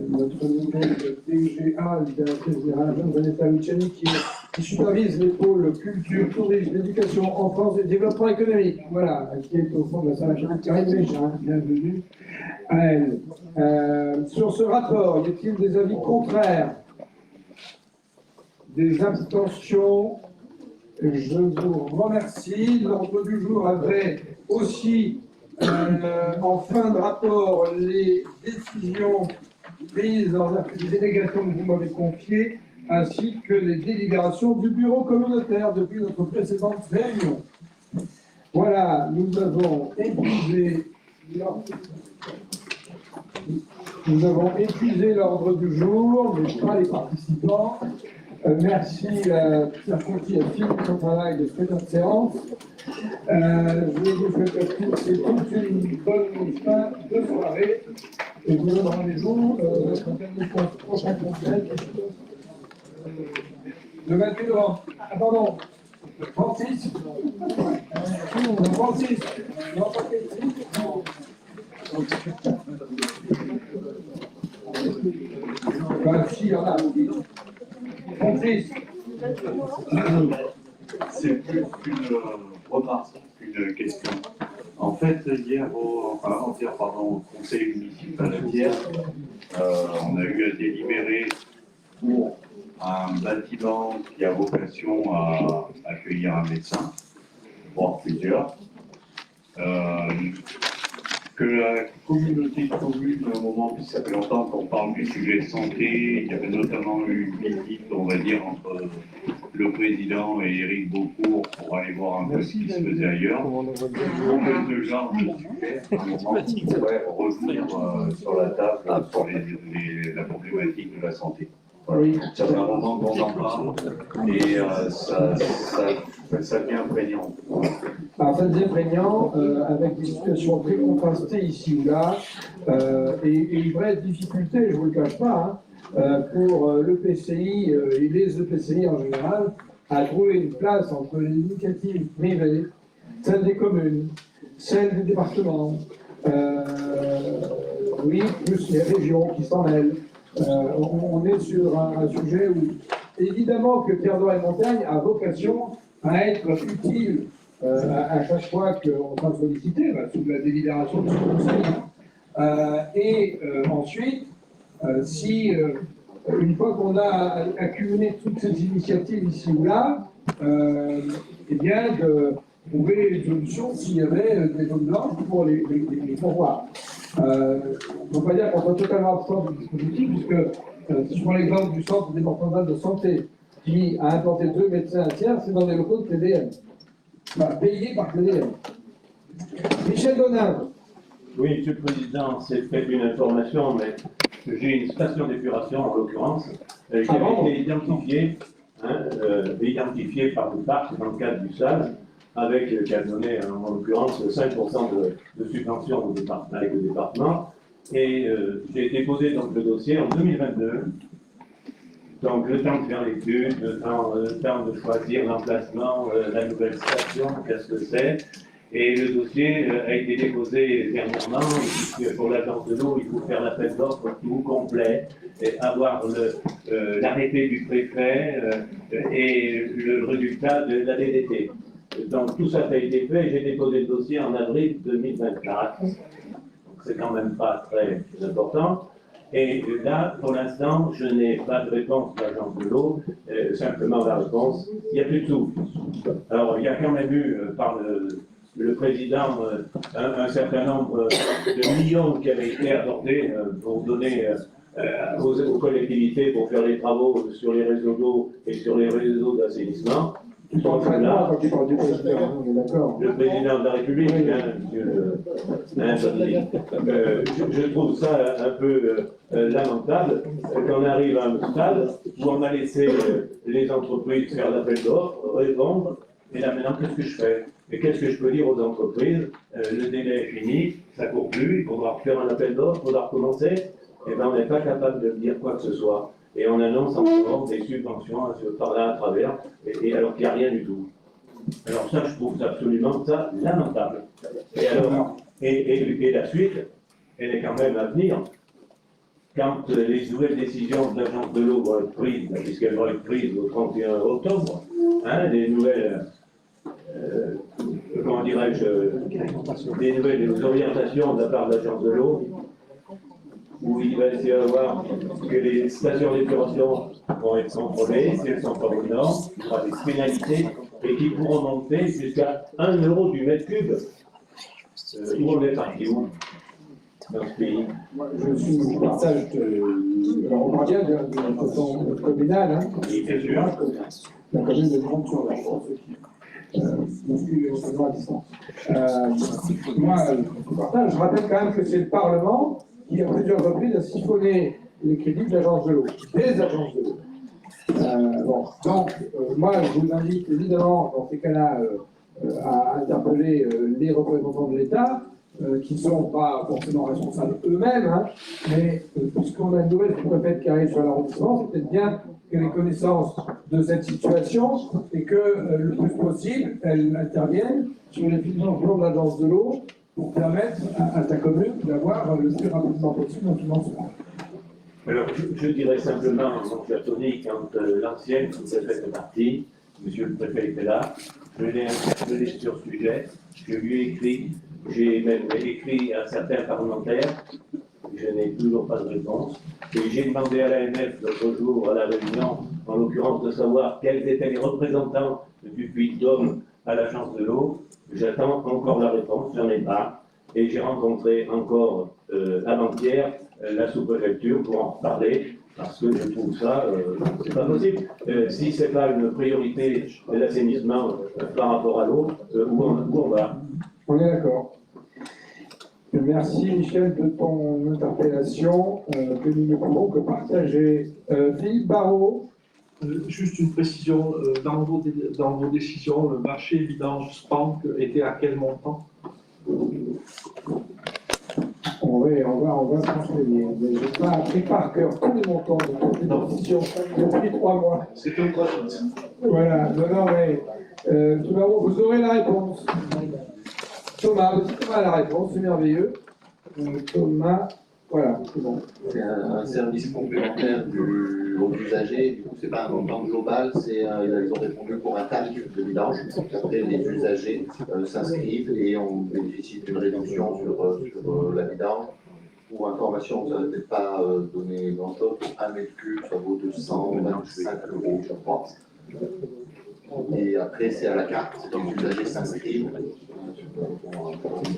A: notre nouvelle DGA, le directrice générale Vanessa Luciani, qui supervise les pôles culture, tourisme, éducation, enfance et développement économique. Voilà, qui est au fond de la salle Karine Méchin, bienvenue à elle. Sur ce rapport, y a-t-il des avis contraires? Des abstentions? Je vous remercie. L'ordre du jour avait aussi en fin de rapport les décisions prises dans la délégation que vous m'avez confiée, ainsi que les délibérations du bureau communautaire depuis notre précédente réunion. Voilà, nous avons épuisé l'ordre du jour, mais pas les participants. Merci à Pierre Conti et Philippe son travail de cette séance. Je vous souhaite à tous et toutes une bonne fin de soirée. Et je vous donne rendez-vous au prochain conseil le 28 novembre. Ah, pardon, Francis. Francis. Non, pas ben, si, il y en a. Francis.
J: C'est plus qu'une remarque, qu'une question. En fait, hier au conseil municipal d'hier, on a eu à délibérer pour un bâtiment qui a vocation à accueillir un médecin, voire plusieurs. Que la communauté de communes, à un moment, puis ça fait longtemps qu'on parle du sujet de santé, il y avait notamment eu une visite, on va dire, entre le président et Éric Beaucourt pour aller voir un peu ce qui se faisait ailleurs. Pour que ce genre de sujet, à un moment, on pourrait revenir sur la table sur la problématique de la santé. Voilà.
A: Oui.
J: Ça fait un moment qu'on en parle et ça devient prégnant.
A: Alors, ça devient prégnant avec des situations très contrastées ici ou là et une vraie difficulté, je ne vous le cache pas, pour l'EPCI et les EPCI en général à trouver une place entre les initiatives privées, celles des communes, celles des départements, oui, plus les régions qui s'en mêlent. On est sur un sujet où, évidemment, que Pierre d'Or et Montagne a vocation à être utile à chaque fois qu'on sera sollicité, sous la délibération de ce conseil, Ensuite, si une fois qu'on a accumulé toutes ces initiatives ici ou là, eh bien, de trouver une solution s'il y avait des zones blanches pour les pourvoir. On ne peut pas dire qu'on soit totalement absent du dispositif, puisque si je prends l'exemple du centre départemental de santé, qui a implanté 2 médecins un tiers, c'est dans des locaux de TDM, payés par TDM. Michel Donin.
O: Oui, Monsieur le Président, c'est peut-être une information, mais j'ai une station d'épuration, en l'occurrence, qui avait été identifiée par le parc dans le cadre du SAGE, qui a donné en l'occurrence 5% de subvention avec le département. Et j'ai déposé donc le dossier en 2022. Donc le temps de faire l'étude, le temps de choisir l'emplacement, la nouvelle station, qu'est-ce que c'est. Et le dossier a été déposé dernièrement. Pour l'agence de l'eau, il faut faire l'appel d'offres tout complet, et avoir l'arrêté du préfet et le résultat de la DDT. Donc tout ça a été fait. J'ai déposé le dossier en avril 2024. Donc c'est quand même pas très important. Et là, pour l'instant, je n'ai pas de réponse de l'agence de l'eau, simplement la réponse, il n'y a plus de sous. Alors, il y a quand même eu, par le président, un certain nombre de millions qui avaient été accordés pour donner aux collectivités pour faire les travaux sur les réseaux d'eau et sur les réseaux d'assainissement. Le président de la République, je trouve ça un peu lamentable qu'on arrive à un stade où on a laissé les entreprises faire l'appel d'offres, répondre, et là maintenant qu'est-ce que je fais? Et qu'est-ce que je peux dire aux entreprises? Le délai est fini, ça ne court plus, il faudra faire un appel d'offres, il faudra recommencer. Et bien on n'est pas capable de dire quoi que ce soit. Et on annonce encore des subventions par là à travers, et alors qu'il n'y a rien du tout. Alors ça, je trouve absolument ça lamentable. Et alors, et la suite, elle est quand même à venir. Quand les nouvelles décisions de l'agence de l'eau vont être prises, puisqu'elles vont être prises au 31 octobre, les nouvelles, comment dirais-je, des nouvelles orientations de la part de l'agence de l'eau, où il va essayer de voir que les stations d'épuration vont être contrôlées, si elles sont pas aux normes, il y aura des pénalités, et qui pourront monter jusqu'à 1 euro du mètre cube. Où on est parti où dans ce pays?
A: Moi, je partage alors on parle bien de façon communale, hein.
O: Oui, bien sûr.
A: La commune de Grande sur la France, à distance. Moi, je partage, je rappelle quand même que c'est le Parlement qui, à plusieurs reprises, a siphonné les crédits de l'agence de l'eau, des agences de l'eau. Donc, moi, je vous invite évidemment, dans ces cas-là, à interpeller les représentants de l'État, qui ne sont pas forcément responsables eux-mêmes, hein, mais puisqu'on a une nouvelle préfète qui arrive sur l'arrondissement, c'est peut-être bien qu'elle ait connaissance de cette situation et que le plus possible, elle intervienne sur les financements de l'agence de l'eau pour permettre à ta commune d'avoir le plus rapidement possible un financement.
O: Alors, je dirais simplement, mon cher Tony, quand l'ancienne sous-préfète est partie, monsieur le préfet était là, je l'ai interpellé sur ce sujet, je lui ai écrit, j'ai même écrit à certains parlementaires, je n'ai toujours pas de réponse, et j'ai demandé à l'AMF l'autre jour à la réunion, en l'occurrence de savoir quels étaient les représentants du Puy-de-Dôme à l'agence de l'eau. J'attends encore la réponse, j'en ai pas, et j'ai rencontré encore avant-hier la sous-préfecture pour en parler, parce que je trouve ça, c'est pas possible. Si c'est pas une priorité de l'assainissement par rapport à l'eau, où on va?
A: On est d'accord. Merci Michel de ton interpellation que nous ne pouvons que partager. Philippe Barrault.
C: Juste une précision, dans vos décisions, le marché vidange SPANC était à quel montant?
A: Oui, on va se renseigner, mais je n'ai pas appris par cœur tous les montants de ces décisions depuis 3 mois.
C: C'est un projet.
A: Voilà, non, mais tout d'abord, vous aurez la réponse. Thomas a la réponse, c'est merveilleux. Thomas, voilà, c'est bon.
P: C'est un service complémentaire aux usagers, du coup c'est pas un montant global, ils ont répondu pour un tarif de vidange. Après les usagers s'inscrivent et on bénéficie d'une réduction sur la vidange pour information, vous n'avez peut-être pas donné grand-chose, 1 mètre cube, ça vaut 225 €, je crois. Et après, c'est à la carte, c'est quand l'usager s'inscrit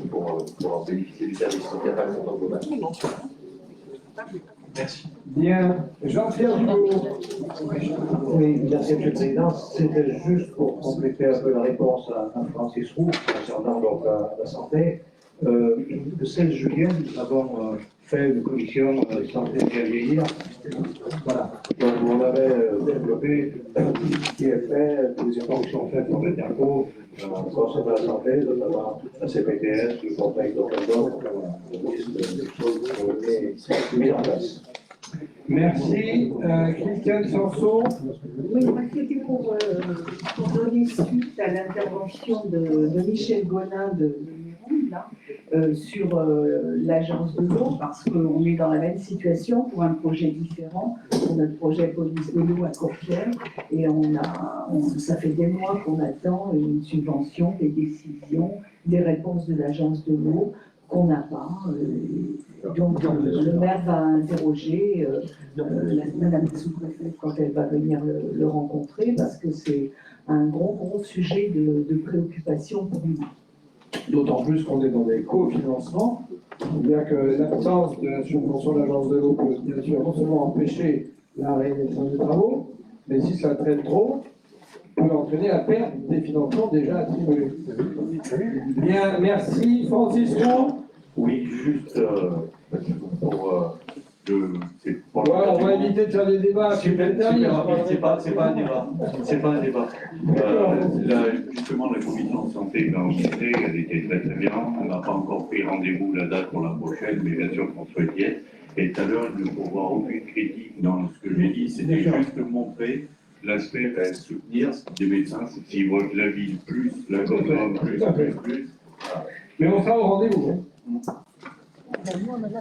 P: pour bénéficier du service. Donc, il n'y a pas de montant global.
C: Merci.
A: Bien. Jean-Pierre Dubos.
E: Oui, merci Monsieur le Président. C'était juste pour compléter un peu la réponse à Francis Roux concernant donc, la santé. Le 16 juillet, nous avons fait une commission santé et vieillir. Voilà. Donc on avait développé tout ce qui est fait, les efforts qui sont faits pour le DIRCO, concernant la santé, notamment la CPTS, le contact d'Octobre, une liste de choses qui ont été mises en place.
A: Merci. Christiane Sanson.
Q: Oui, moi c'était pour donner suite à l'intervention de Michel Gonin de Méron, là, sur l'agence de l'eau, parce qu'on est dans la même situation pour un projet différent, pour notre projet police de l'eau à Courpierre, et ça fait des mois qu'on attend une subvention, des décisions, des réponses de l'agence de l'eau qu'on n'a pas. Donc le maire va interroger Madame la sous-préfète quand elle va venir le rencontrer, parce que c'est un gros sujet de préoccupation pour nous.
A: D'autant plus qu'on est dans des cofinancements, bien que l'absence de la subvention de l'agence de l'eau peut bien sûr non seulement empêcher la réalisation des travaux, mais si ça traîne trop, peut entraîner la perte des financements déjà attribués. Bien, merci. Francis Roux.
J: Oui, juste pour
A: on va éviter de faire des débats.
J: C'est pas un débat. C'est pas un débat. Justement, la commission de santé l'a enregistré, elle était très bien. On n'a pas encore pris rendez-vous la date pour la prochaine, mais bien sûr qu'on souhaite y être. Et tout à l'heure, il ne faut voir aucune critique dans ce que j'ai dit, c'était juste montrer l'aspect à soutenir des médecins, s'ils voient que la ville plus, la commune plus.
A: Mais on sera au rendez-vous.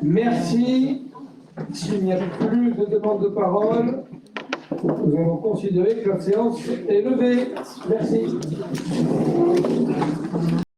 A: Merci. S'il n'y a plus de demandes de parole, nous allons considérer que la séance est levée. Merci.